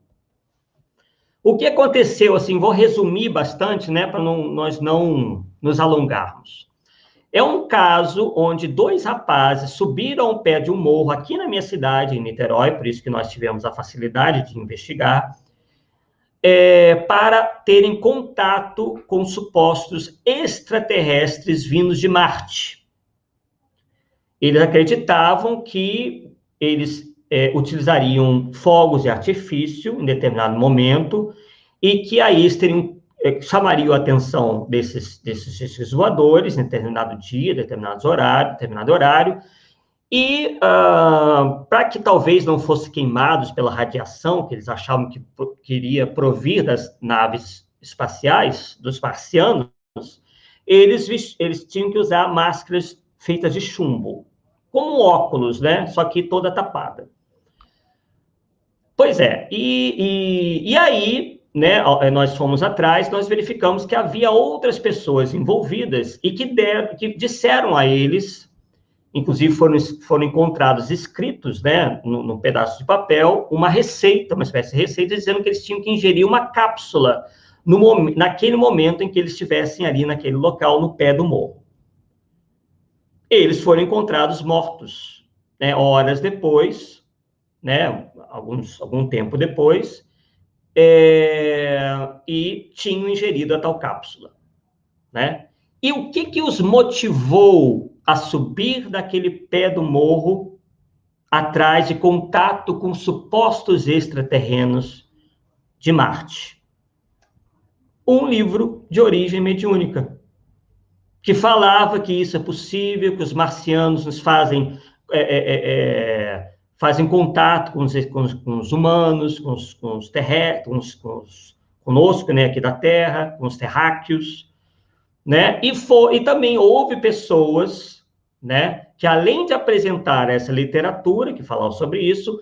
O que aconteceu, assim, vou resumir bastante, né, para nós não nos alongarmos. É um caso onde 2 rapazes subiram ao pé de um morro aqui na minha cidade, em Niterói, por isso que nós tivemos a facilidade de investigar, para terem contato com supostos extraterrestres vindos de Marte. Eles acreditavam que eles utilizariam fogos de artifício em determinado momento e que aí eles chamariam a atenção desses voadores em determinado dia, determinado horário, e para que talvez não fossem queimados pela radiação que eles achavam que iria provir das naves espaciais, dos marcianos, eles tinham que usar máscaras feitas de chumbo, como óculos, né? Só que toda tapada. Pois é, e aí, né, nós fomos atrás, nós verificamos que havia outras pessoas envolvidas e que disseram a eles, inclusive foram encontrados escritos, né, num pedaço de papel, uma receita, uma espécie de receita, dizendo que eles tinham que ingerir uma cápsula naquele momento em que eles estivessem ali naquele local, no pé do morro. Eles foram encontrados mortos, né, horas depois, né, algum tempo depois, e tinham ingerido a tal cápsula, né? E o que os motivou a subir daquele pé do morro atrás de contato com supostos extraterrenos de Marte? Um livro de origem mediúnica, que falava que isso é possível, que os marcianos nos fazem contato com os humanos, com os terrestres, conosco, né, aqui da Terra, com os terráqueos, né? E também houve pessoas, né, que além de apresentar essa literatura que falava sobre isso,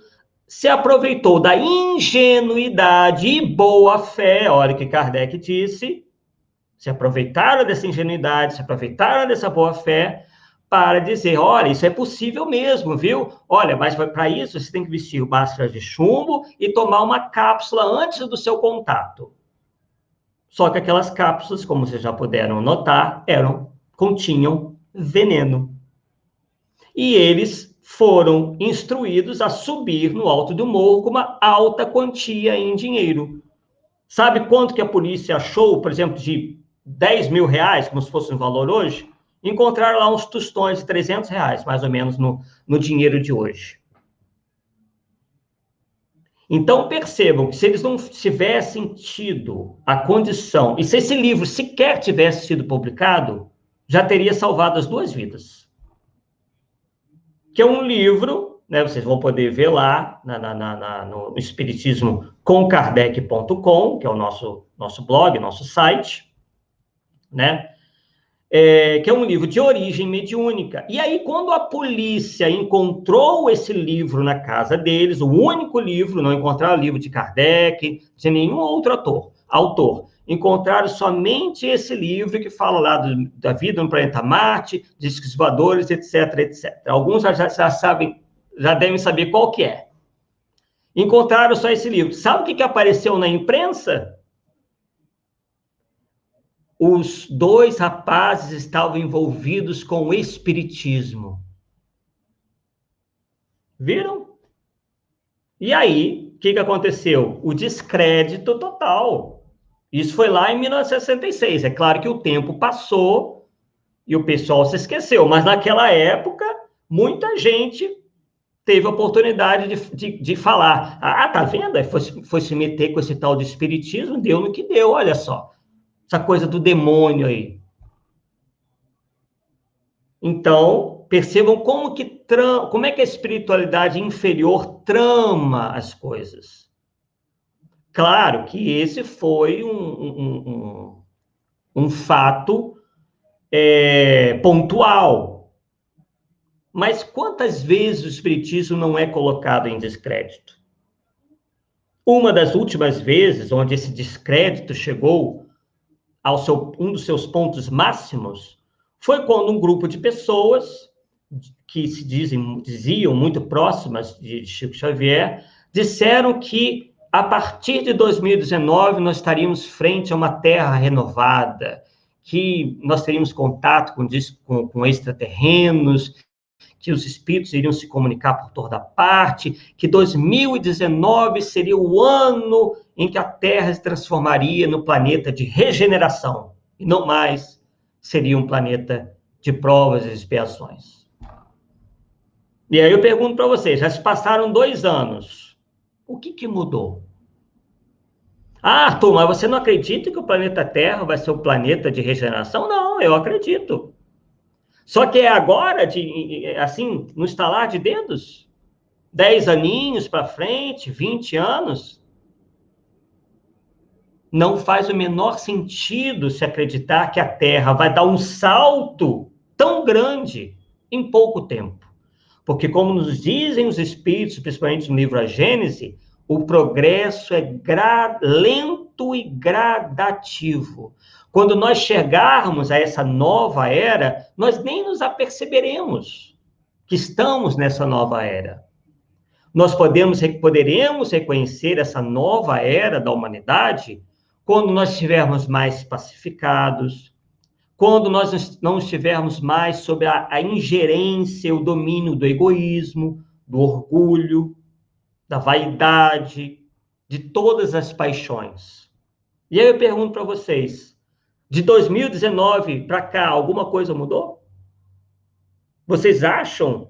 se aproveitou da ingenuidade e boa-fé, olha o que Kardec disse, se aproveitaram dessa ingenuidade, se aproveitaram dessa boa-fé para dizer, olha, isso é possível mesmo, viu? Olha, mas para isso você tem que vestir máscaras de chumbo e tomar uma cápsula antes do seu contato. Só que aquelas cápsulas, como vocês já puderam notar, continham veneno. E eles foram instruídos a subir no alto do morro com uma alta quantia em dinheiro. Sabe quanto que a polícia achou, por exemplo, de 10 mil reais, como se fosse um valor hoje? Encontraram lá uns tostões de 300 reais, mais ou menos, no dinheiro de hoje. Então, percebam que se eles não tivessem tido a condição, e se esse livro sequer tivesse sido publicado, já teria salvado as 2 vidas. Que é um livro, né, vocês vão poder ver lá no espiritismocomkardec.com, que é o nosso blog, nosso site, né? Que é um livro de origem mediúnica. E aí, quando a polícia encontrou esse livro na casa deles, o único livro, não encontraram o livro de Kardec, de nenhum outro autor, encontraram somente esse livro que fala lá da vida no planeta Marte, discos voadores, etc, etc. Alguns já sabem, já devem saber qual que é. Encontraram só esse livro. Sabe o que apareceu na imprensa? Os 2 rapazes estavam envolvidos com o espiritismo. Viram? E aí, o que aconteceu? O descrédito total. Isso foi lá em 1966. É claro que o tempo passou e o pessoal se esqueceu, mas naquela época, muita gente teve a oportunidade de falar. Tá vendo? Foi se meter com esse tal de espiritismo, deu no que deu, olha só. Essa coisa do demônio aí. Então, percebam como é que a espiritualidade inferior trama as coisas. Claro que esse foi um fato pontual. Mas quantas vezes o espiritismo não é colocado em descrédito? Uma das últimas vezes onde esse descrédito chegou um dos seus pontos máximos, foi quando um grupo de pessoas que se diziam muito próximas de Chico Xavier, disseram que a partir de 2019 nós estaríamos frente a uma terra renovada, que nós teríamos contato com extraterrenos, que os espíritos iriam se comunicar por toda parte, que 2019 seria o ano em que a Terra se transformaria no planeta de regeneração, e não mais seria um planeta de provas e expiações. E aí eu pergunto para vocês, já se passaram 2 anos, o que mudou? Ah, Arthur, mas você não acredita que o planeta Terra vai ser um planeta de regeneração? Não, eu acredito. Só que é agora, assim, no estalar de dedos? 10 aninhos para frente, 20 anos? Não faz o menor sentido se acreditar que a Terra vai dar um salto tão grande em pouco tempo. Porque, como nos dizem os espíritos, principalmente no livro A Gênese, o progresso é lento e gradativo. Quando nós chegarmos a essa nova era, nós nem nos aperceberemos que estamos nessa nova era. Nós poderemos reconhecer essa nova era da humanidade quando nós estivermos mais pacificados, quando nós não estivermos mais sob a ingerência, o domínio do egoísmo, do orgulho, da vaidade, de todas as paixões. E aí eu pergunto para vocês, de 2019 para cá, alguma coisa mudou? Vocês acham,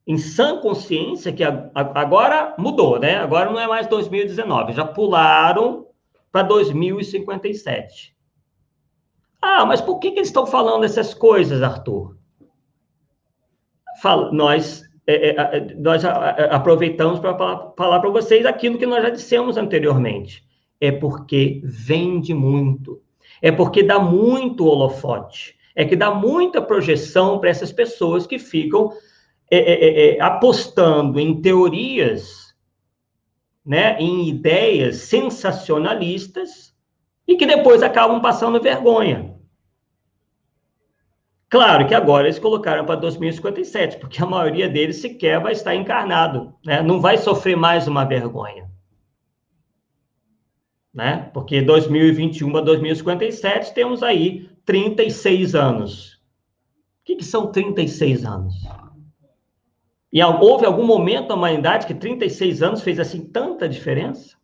em sã consciência, que agora mudou, né? Agora não é mais 2019, já pularam para 2057. Ah, mas por que eles estão falando essas coisas, Arthur? Nós aproveitamos para falar para vocês aquilo que nós já dissemos anteriormente. É porque vende muito. É porque dá muito holofote. É que dá muita projeção para essas pessoas que ficam apostando em teorias, né, em ideias sensacionalistas e que depois acabam passando vergonha. Claro que agora eles colocaram para 2057, porque a maioria deles sequer vai estar encarnado, né? Não vai sofrer mais uma vergonha. Né? Porque 2021 a 2057 temos aí 36 anos. O que são 36 anos? E houve algum momento na humanidade que 36 anos fez assim tanta diferença?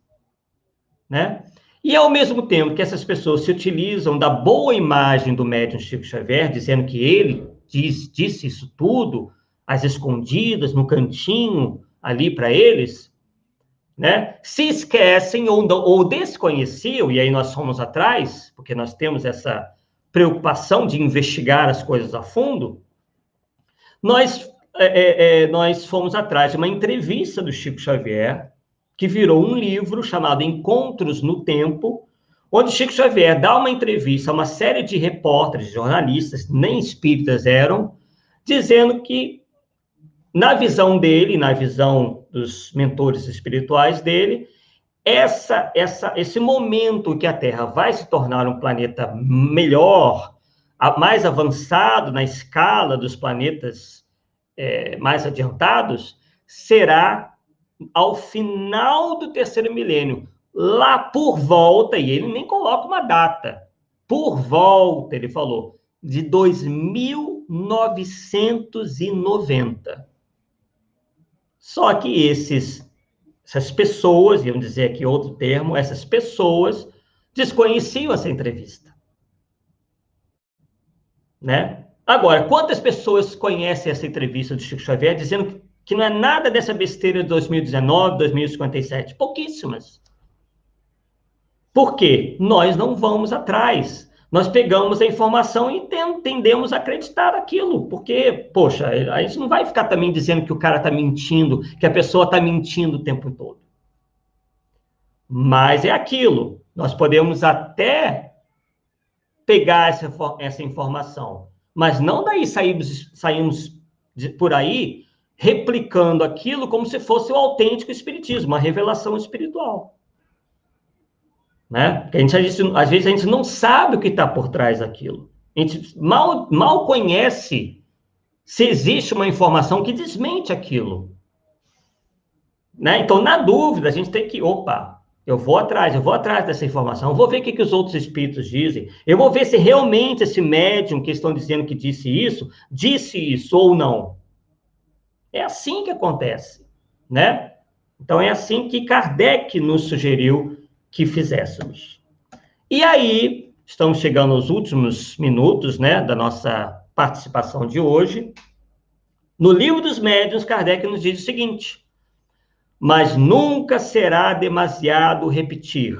Né? E, ao mesmo tempo que essas pessoas se utilizam da boa imagem do médium Chico Xavier, dizendo que ele disse isso tudo, às escondidas, no cantinho, ali para eles, né? Se esquecem ou desconheciam, e aí nós fomos atrás, porque nós temos essa preocupação de investigar as coisas a fundo, nós fomos atrás de uma entrevista do Chico Xavier, que virou um livro chamado Encontros no Tempo, onde Chico Xavier dá uma entrevista a uma série de repórteres, jornalistas, nem espíritas eram, dizendo que, na visão dele, na visão dos mentores espirituais dele, esse momento que a Terra vai se tornar um planeta melhor, mais avançado na escala dos planetas mais adiantados, será ao final do 3º milênio, lá por volta, e ele nem coloca uma data, por volta, ele falou, de 2990. Só que essas pessoas, vamos dizer aqui outro termo, essas pessoas desconheciam essa entrevista. Né? Agora, quantas pessoas conhecem essa entrevista do Chico Xavier dizendo que não é nada dessa besteira de 2019, 2057? Pouquíssimas. Por quê? Nós não vamos atrás. Nós pegamos a informação e tendemos a acreditar naquilo, porque, poxa, a gente não vai ficar também dizendo que o cara está mentindo, que a pessoa está mentindo o tempo todo. Mas é aquilo. Nós podemos até pegar essa informação, mas não daí saímos por aí replicando aquilo como se fosse o autêntico espiritismo, uma revelação espiritual. Né? Porque às vezes a gente não sabe o que está por trás daquilo. A gente mal conhece se existe uma informação que desmente aquilo. Né? Então, na dúvida, a gente tem que, Eu vou atrás dessa informação, eu vou ver o que os outros espíritos dizem, eu vou ver se realmente esse médium que estão dizendo que disse isso ou não. É assim que acontece, né? Então, é assim que Kardec nos sugeriu que fizéssemos. E aí, estamos chegando aos últimos minutos, né, da nossa participação de hoje. No Livro dos Médiuns, Kardec nos diz o seguinte: mas nunca será demasiado repetir,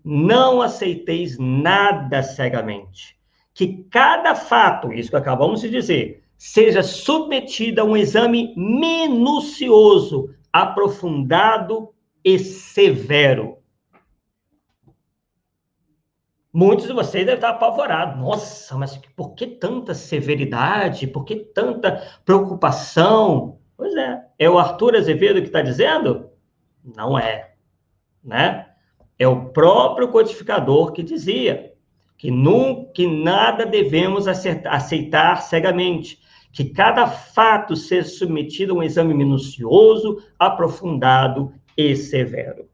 não aceiteis nada cegamente, que cada fato, isso que acabamos de dizer, seja submetido a um exame minucioso, aprofundado e severo. Muitos de vocês devem estar apavorados. Nossa, mas por que tanta severidade? Por que tanta preocupação? Pois é o Arthur Azevedo que está dizendo? Não é, né? É o próprio codificador que dizia que nada devemos aceitar cegamente, que cada fato seja submetido a um exame minucioso, aprofundado e severo,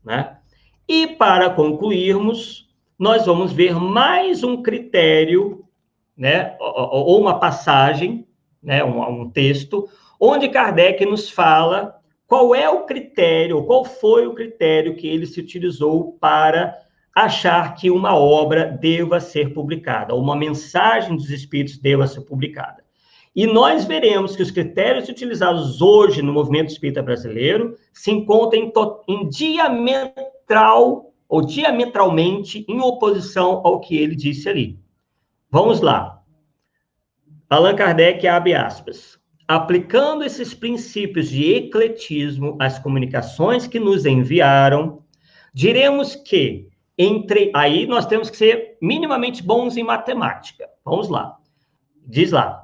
né? E para concluirmos, nós vamos ver mais um critério, né, ou uma passagem, né, um texto, onde Kardec nos fala qual é o critério, qual foi o critério que ele se utilizou para achar que uma obra deva ser publicada, ou uma mensagem dos espíritos deva ser publicada. E nós veremos que os critérios utilizados hoje no movimento espírita brasileiro se encontram diametralmente em oposição ao que ele disse ali. Vamos lá. Allan Kardec abre aspas. Aplicando esses princípios de ecletismo às comunicações que nos enviaram, diremos que aí nós temos que ser minimamente bons em matemática. Vamos lá. Diz lá.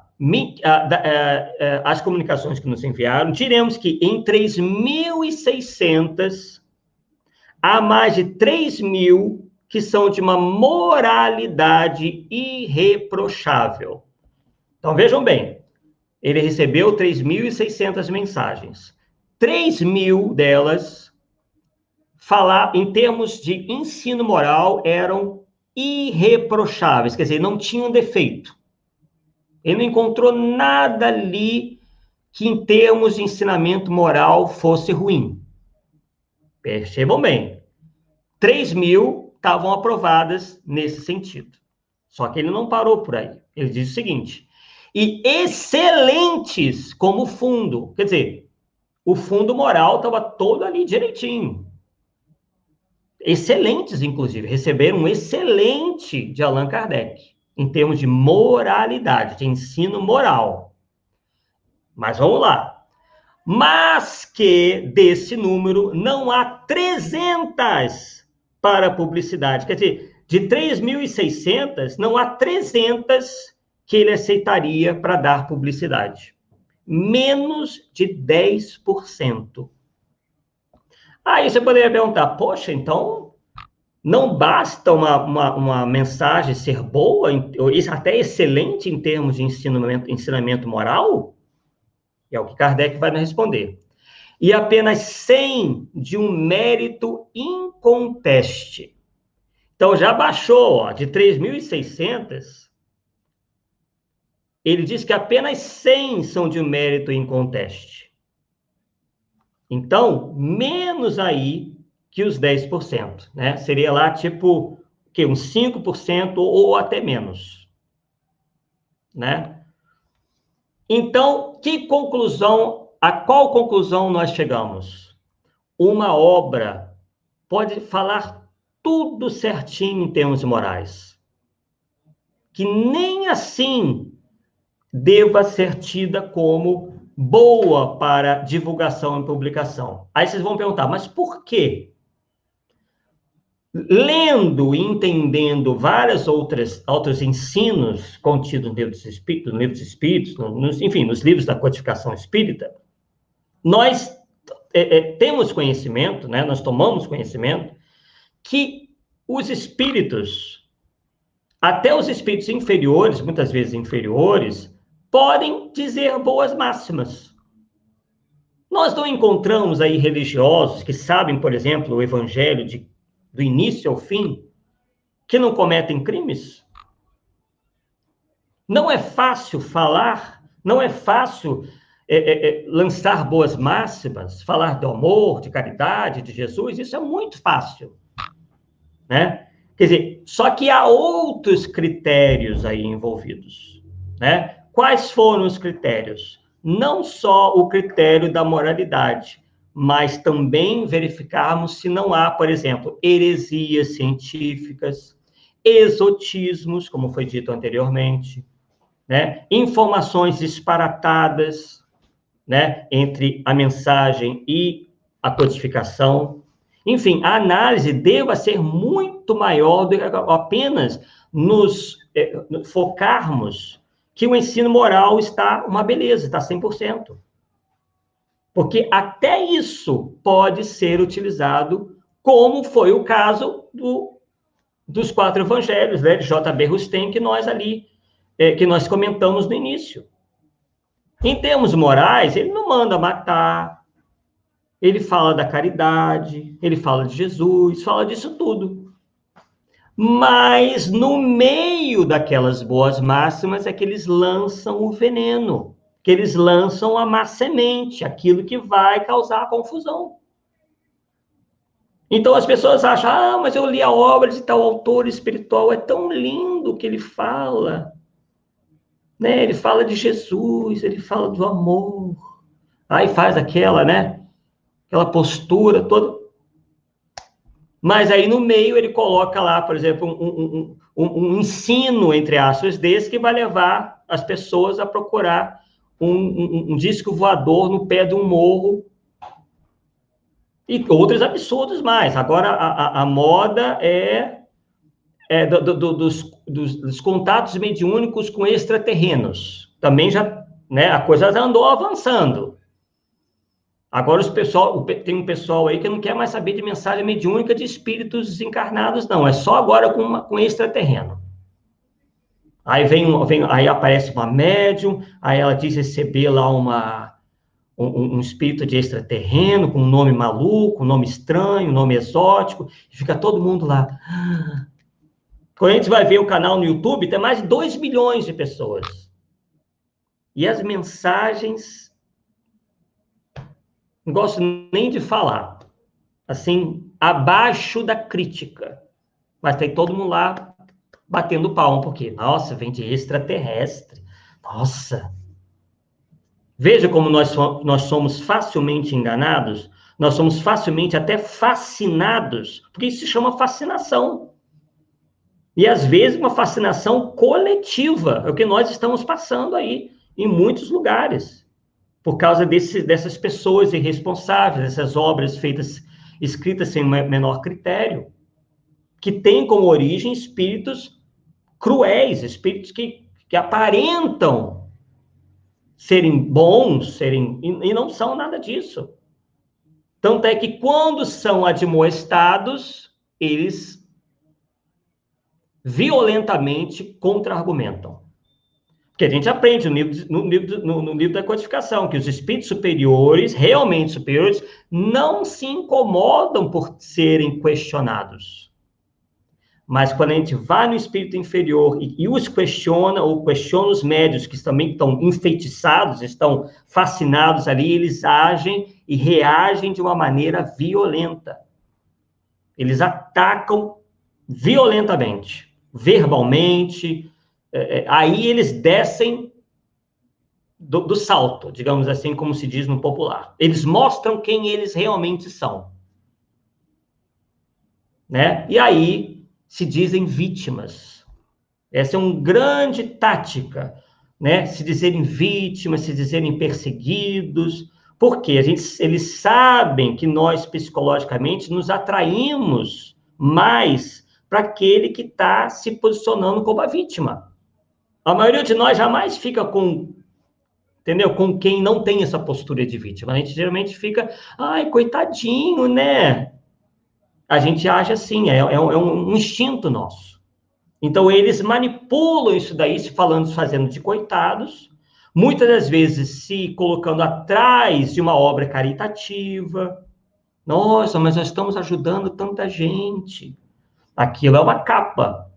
As comunicações que nos enviaram, diremos que em 3.600 há mais de 3.000 que são de uma moralidade irreprochável. Então, vejam bem, ele recebeu 3.600 mensagens. 3.000 delas, em termos de ensino moral, eram irreprocháveis, quer dizer, não tinham defeito. Ele não encontrou nada ali que, em termos de ensinamento moral, fosse ruim. Percebam bem, 3.000 estavam aprovadas nesse sentido. Só que ele não parou por aí. Ele diz o seguinte: e excelentes como fundo. Quer dizer, o fundo moral estava todo ali direitinho. Excelentes, inclusive. Receberam um excelente de Allan Kardec, em termos de moralidade, de ensino moral. Mas vamos lá. Mas que desse número não há 300 para publicidade. Quer dizer, de 3.600, não há 300 que ele aceitaria para dar publicidade. Menos de 10%. Aí você poderia perguntar, poxa, então não basta uma mensagem ser boa, até excelente em termos de ensinamento moral? É o que Kardec vai nos responder. E apenas 100 de um mérito inconteste. Então, já baixou de 3.600, ele diz que apenas 100 são de um mérito inconteste. Então, menos aí que os 10%, né? Seria lá, tipo, uns 5% ou até menos, né? Então, a qual conclusão nós chegamos? Uma obra pode falar tudo certinho em termos morais, que nem assim deva ser tida como boa para divulgação e publicação. Aí vocês vão perguntar, mas por quê? Lendo e entendendo vários outros ensinos contidos no Livro dos Espíritos, enfim, nos livros da codificação espírita, nós temos conhecimento, né? Nós tomamos conhecimento que os espíritos, até os espíritos inferiores, muitas vezes inferiores, podem dizer boas máximas. Nós não encontramos aí religiosos que sabem, por exemplo, o evangelho do início ao fim, que não cometem crimes? Não é fácil falar, não é fácil lançar boas máximas, falar do amor, de caridade, de Jesus, isso é muito fácil, né? Quer dizer, só que há outros critérios aí envolvidos, né? Quais foram os critérios? Não só o critério da moralidade, mas também verificarmos se não há, por exemplo, heresias científicas, exotismos, como foi dito anteriormente, né? Informações disparatadas, né? Entre a mensagem e a codificação. Enfim, a análise deva ser muito maior do que apenas nos focarmos que o ensino moral está uma beleza, está 100%. Porque até isso pode ser utilizado, como foi o caso dos 4 evangelhos, né, de J.B. Rustem, que nós comentamos no início. Em termos morais, ele não manda matar, ele fala da caridade, ele fala de Jesus, fala disso tudo. Mas no meio daquelas boas máximas é que eles lançam o veneno, que eles lançam a má semente, aquilo que vai causar confusão. Então as pessoas acham, mas eu li a obra de tal autor espiritual, é tão lindo o que ele fala, né? Ele fala de Jesus, ele fala do amor, aí faz aquela postura toda. Mas aí no meio ele coloca lá, por exemplo, um ensino, entre aspas, desse que vai levar as pessoas a procurar um disco voador no pé de um morro e outros absurdos mais. Agora a moda dos contatos mediúnicos com extraterrenos. Também já, né, a coisa já andou avançando. Agora tem um pessoal aí que não quer mais saber de mensagem mediúnica de espíritos desencarnados, não. É só agora com extraterreno. Aí aí aparece uma médium, aí ela diz receber lá um espírito de extraterreno, com um nome maluco, um nome estranho, um nome exótico, e fica todo mundo lá. Quando a gente vai ver o canal no YouTube, tem mais de 2 milhões de pessoas. E as mensagens, não gosto nem de falar, assim, abaixo da crítica. Mas tem todo mundo lá batendo palmo, porque, nossa, vem de extraterrestre. Nossa. Veja como nós somos facilmente enganados, nós somos facilmente até fascinados, porque isso se chama fascinação. E, às vezes, uma fascinação coletiva, é o que nós estamos passando aí, em muitos lugares, por causa dessas pessoas irresponsáveis, essas obras escritas sem menor critério, que têm como origem espíritos cruéis, espíritos que aparentam serem bons, e não são nada disso. Tanto é que, quando são admoestados, eles violentamente contra-argumentam. Porque a gente aprende no livro da codificação que os espíritos superiores, realmente superiores, não se incomodam por serem questionados. Mas quando a gente vai no espírito inferior e os questiona, ou questiona os médios que também estão enfeitiçados, estão fascinados ali, eles agem e reagem de uma maneira violenta. Eles atacam violentamente, verbalmente, aí eles descem do salto, digamos assim, como se diz no popular. Eles mostram quem eles realmente são, né? E aí se dizem vítimas. Essa é uma grande tática, né? Se dizerem vítimas, se dizerem perseguidos, porque eles sabem que nós, psicologicamente, nos atraímos mais para aquele que está se posicionando como a vítima. A maioria de nós jamais fica com quem não tem essa postura de vítima. A gente geralmente fica, ai, coitadinho, né? A gente age assim, é um instinto nosso. Então, eles manipulam isso daí, fazendo de coitados, muitas das vezes se colocando atrás de uma obra caritativa. Nossa, mas nós estamos ajudando tanta gente. Aquilo é uma capa.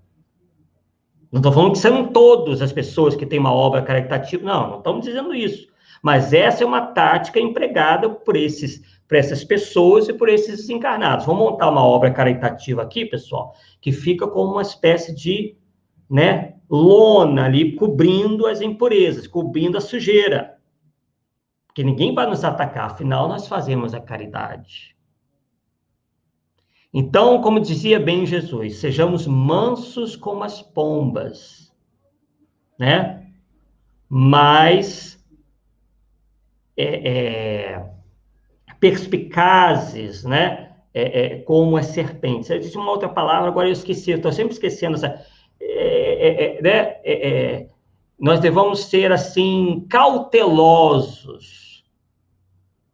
Não estou falando que são todas as pessoas que têm uma obra caritativa, não estamos dizendo isso. Mas essa é uma tática empregada por essas pessoas e por esses desencarnados. Vamos montar uma obra caritativa aqui, pessoal, que fica como uma espécie de, né, lona ali, cobrindo as impurezas, cobrindo a sujeira. Porque ninguém vai nos atacar, afinal, nós fazemos a caridade. Então, como dizia bem Jesus, sejamos mansos como as pombas, né? Mas perspicazes, né? Como as serpentes. Existe uma outra palavra, agora eu esqueci, eu estou sempre esquecendo essa. Nós devemos ser, assim, cautelosos.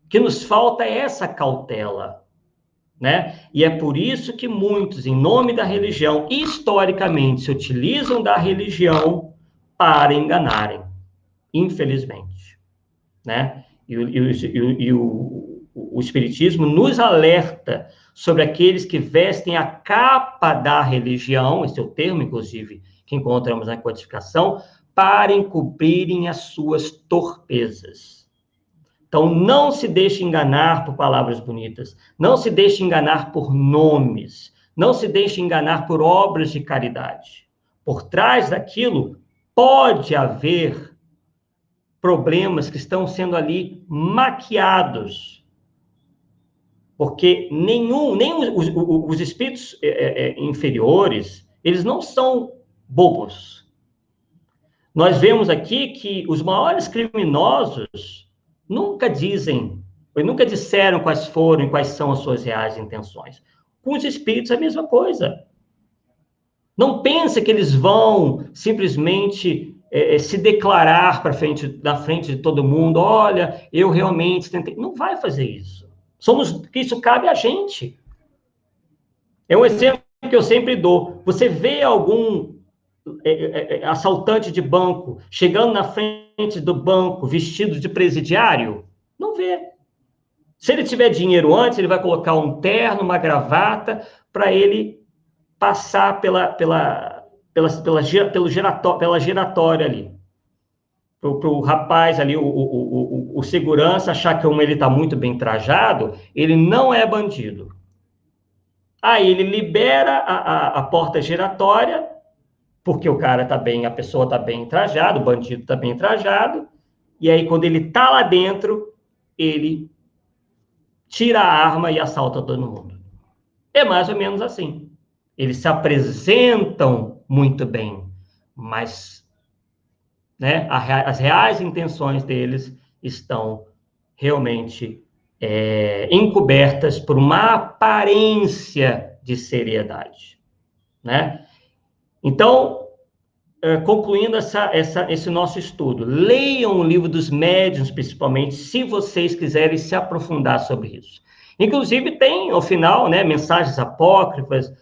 O que nos falta é essa cautela, né? E é por isso que muitos, em nome da religião, historicamente, se utilizam da religião para enganarem, infelizmente, né? E o Espiritismo nos alerta sobre aqueles que vestem a capa da religião, esse é o termo, inclusive, que encontramos na codificação, para encobrirem as suas torpezas. Então, não se deixe enganar por palavras bonitas, não se deixe enganar por nomes, não se deixe enganar por obras de caridade. Por trás daquilo, pode haver problemas que estão sendo ali maquiados, porque nem os espíritos inferiores, eles não são bobos. Nós vemos aqui que os maiores criminosos nunca disseram quais foram e quais são as suas reais intenções. Com os espíritos é a mesma coisa. Não pense que eles vão simplesmente se declarar na frente de todo mundo, olha, eu realmente tentei. Não vai fazer isso. Isso cabe a gente. É um exemplo que eu sempre dou. Você vê algum assaltante de banco chegando na frente do banco vestido de presidiário? Não vê. Se ele tiver dinheiro antes, ele vai colocar um terno, uma gravata, para ele passar pela giratória ali. Para o rapaz ali, o segurança, achar que como ele está muito bem trajado, ele não é bandido. Aí ele libera a porta giratória, porque o cara está bem, a pessoa está bem trajada, o bandido está bem trajado, e aí quando ele está lá dentro, ele tira a arma e assalta todo mundo. É mais ou menos assim. Eles se apresentam muito bem, mas, né, as reais intenções deles estão realmente encobertas por uma aparência de seriedade, né? Então, concluindo esse nosso estudo, leiam o livro dos médiuns, principalmente, se vocês quiserem se aprofundar sobre isso. Inclusive, tem, ao final, né, mensagens apócrifas.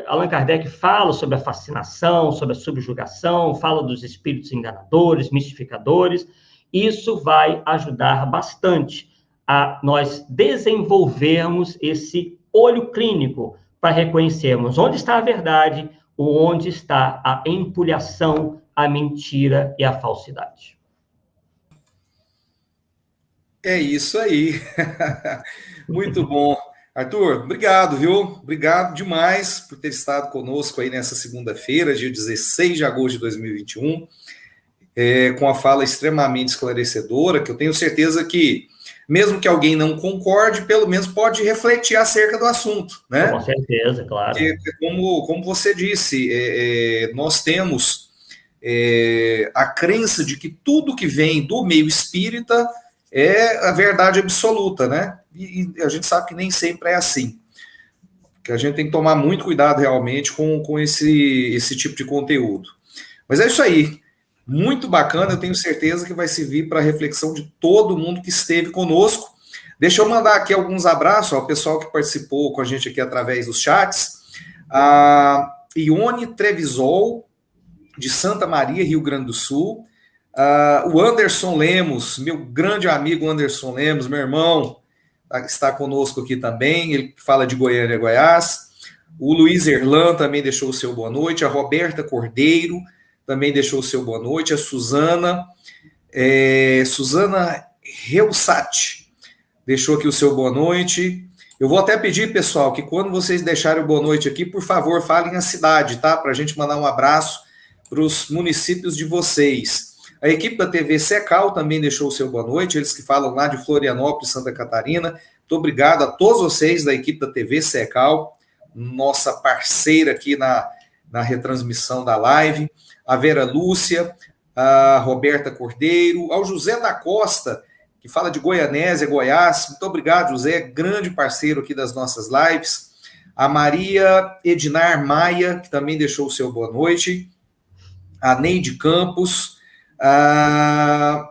Allan Kardec fala sobre a fascinação, sobre a subjugação, fala dos espíritos enganadores, mistificadores. Isso vai ajudar bastante a nós desenvolvermos esse olho clínico para reconhecermos onde está a verdade, onde está a empulhação, a mentira e a falsidade. É isso aí. Muito bom. Arthur, obrigado, viu? Obrigado demais por ter estado conosco aí nessa segunda-feira, dia 16 de agosto de 2021, com a fala extremamente esclarecedora, que eu tenho certeza que, mesmo que alguém não concorde, pelo menos pode refletir acerca do assunto, né? Com certeza, claro. Porque, como você disse, nós temos a crença de que tudo que vem do meio espírita é a verdade absoluta, né? E a gente sabe que nem sempre é assim. Que a gente tem que tomar muito cuidado realmente com esse tipo de conteúdo. Mas é isso aí. Muito bacana, eu tenho certeza que vai servir para a reflexão de todo mundo que esteve conosco. Deixa eu mandar aqui alguns abraços ao pessoal que participou com a gente aqui através dos chats. A Ione Trevisol, de Santa Maria, Rio Grande do Sul. O Anderson Lemos, meu grande amigo Anderson Lemos, meu irmão, está conosco aqui também, ele fala de Goiânia, Goiás. O Luiz Erlan também deixou o seu boa noite. A Roberta Cordeiro também deixou o seu boa noite. A Suzana Reusati deixou aqui o seu boa noite. Eu vou até pedir, pessoal, que quando vocês deixarem o boa noite aqui, por favor, falem a cidade, tá? Para a gente mandar um abraço para os municípios de vocês. A equipe da TV Secal também deixou o seu boa noite, eles que falam lá de Florianópolis, Santa Catarina. Muito obrigado a todos vocês da equipe da TV Secal, nossa parceira aqui na retransmissão da live. A Vera Lúcia, a Roberta Cordeiro, ao José da Costa, que fala de Goianésia, Goiás. Muito obrigado, José, grande parceiro aqui das nossas lives. A Maria Ednar Maia, que também deixou o seu boa noite. A Neide Campos. A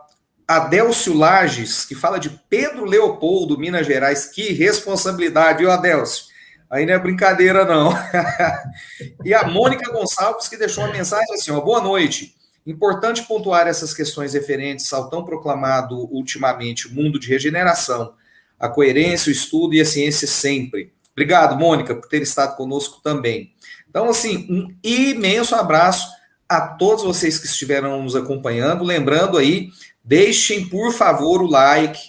Adélcio Lages, que fala de Pedro Leopoldo, Minas Gerais. Que responsabilidade, viu, Adélcio? Aí não é brincadeira, não. E a Mônica Gonçalves, que deixou uma mensagem assim, ó, boa noite. Importante pontuar essas questões referentes ao tão proclamado ultimamente mundo de regeneração, a coerência, o estudo e a ciência sempre. Obrigado, Mônica, por ter estado conosco também. Então, assim, um imenso abraço a todos vocês que estiveram nos acompanhando. Lembrando aí, deixem, por favor, o like,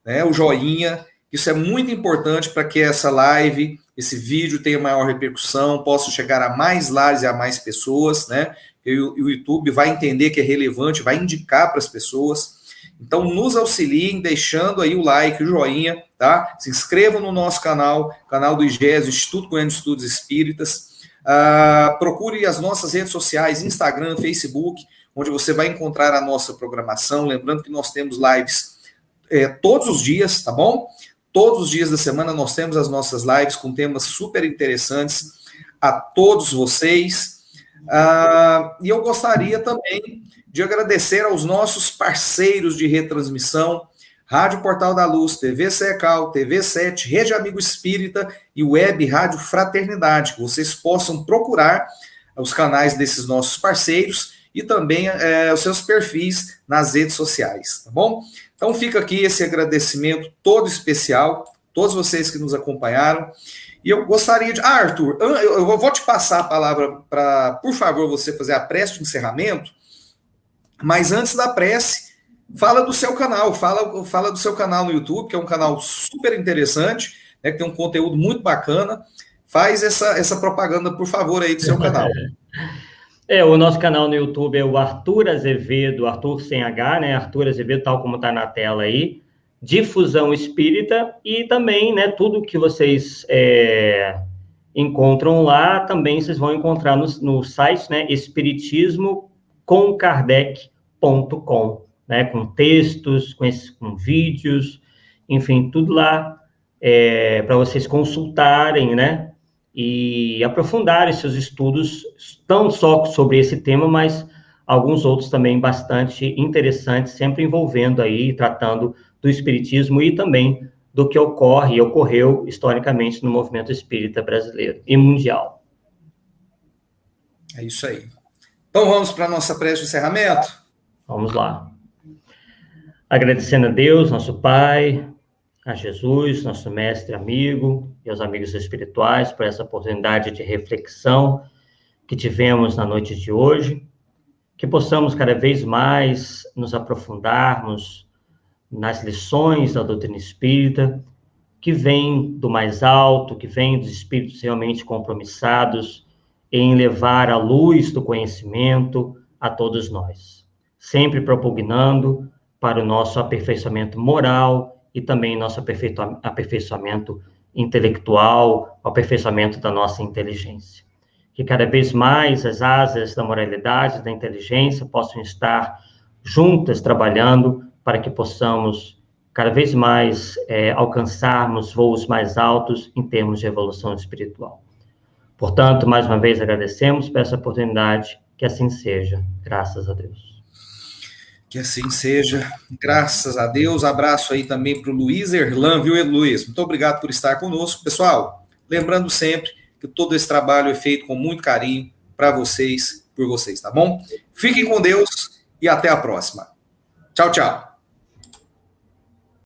né, o joinha. Isso é muito importante para que essa live, esse vídeo tenha maior repercussão, possa chegar a mais lares e a mais pessoas, né? E o YouTube vai entender que é relevante, vai indicar para as pessoas. Então, nos auxiliem deixando aí o like, o joinha, tá? Se inscrevam no nosso canal do IGES, Instituto Goiano de Estudos Espíritas. Procure as nossas redes sociais, Instagram, Facebook, onde você vai encontrar a nossa programação. Lembrando que nós temos lives todos os dias, tá bom? Todos os dias da semana nós temos as nossas lives com temas super interessantes a todos vocês. E eu gostaria também de agradecer aos nossos parceiros de retransmissão, Rádio Portal da Luz, TV Secal, TV 7, Rede Amigo Espírita e Web Rádio Fraternidade, que vocês possam procurar os canais desses nossos parceiros e também os seus perfis nas redes sociais, tá bom? Então fica aqui esse agradecimento todo especial, todos vocês que nos acompanharam. E eu gostaria de... Arthur, eu vou te passar a palavra para, por favor, você fazer a prece de encerramento, mas antes da prece, fala do seu canal, fala do seu canal no YouTube, que é um canal super interessante, né, que tem um conteúdo muito bacana. Faz essa propaganda, por favor, aí do seu canal. O nosso canal no YouTube é o Arthur Azevedo, Arthur sem H, né? Arthur Azevedo, tal como está na tela aí. Difusão Espírita, e também, né, tudo que vocês encontram lá, também vocês vão encontrar no site, né, espiritismocomkardec.com, né, com textos, com vídeos, enfim, tudo lá para vocês consultarem, né, e aprofundarem seus estudos, não só sobre esse tema, mas alguns outros também bastante interessantes, sempre envolvendo aí, tratando do espiritismo e também do que ocorre e ocorreu historicamente no movimento espírita brasileiro e mundial. É isso aí. Então vamos para a nossa prece de encerramento? Vamos lá. Agradecendo a Deus, nosso Pai, a Jesus, nosso mestre amigo, e aos amigos espirituais por essa oportunidade de reflexão que tivemos na noite de hoje, que possamos cada vez mais nos aprofundarmos nas lições da doutrina espírita, que vem do mais alto, que vem dos espíritos realmente compromissados em levar a luz do conhecimento a todos nós, sempre propugnando para o nosso aperfeiçoamento moral e também nosso aperfeiçoamento intelectual, o aperfeiçoamento da nossa inteligência. Que cada vez mais as asas da moralidade, da inteligência possam estar juntas trabalhando para que possamos cada vez mais alcançarmos voos mais altos em termos de evolução espiritual. Portanto, mais uma vez agradecemos por essa oportunidade, que assim seja, graças a Deus. Que assim seja, graças a Deus. Abraço aí também para o Luiz Erlan, viu, Luiz? Muito obrigado por estar conosco. Pessoal, lembrando sempre que todo esse trabalho é feito com muito carinho para vocês, por vocês, tá bom? Fiquem com Deus e até a próxima. Tchau, tchau.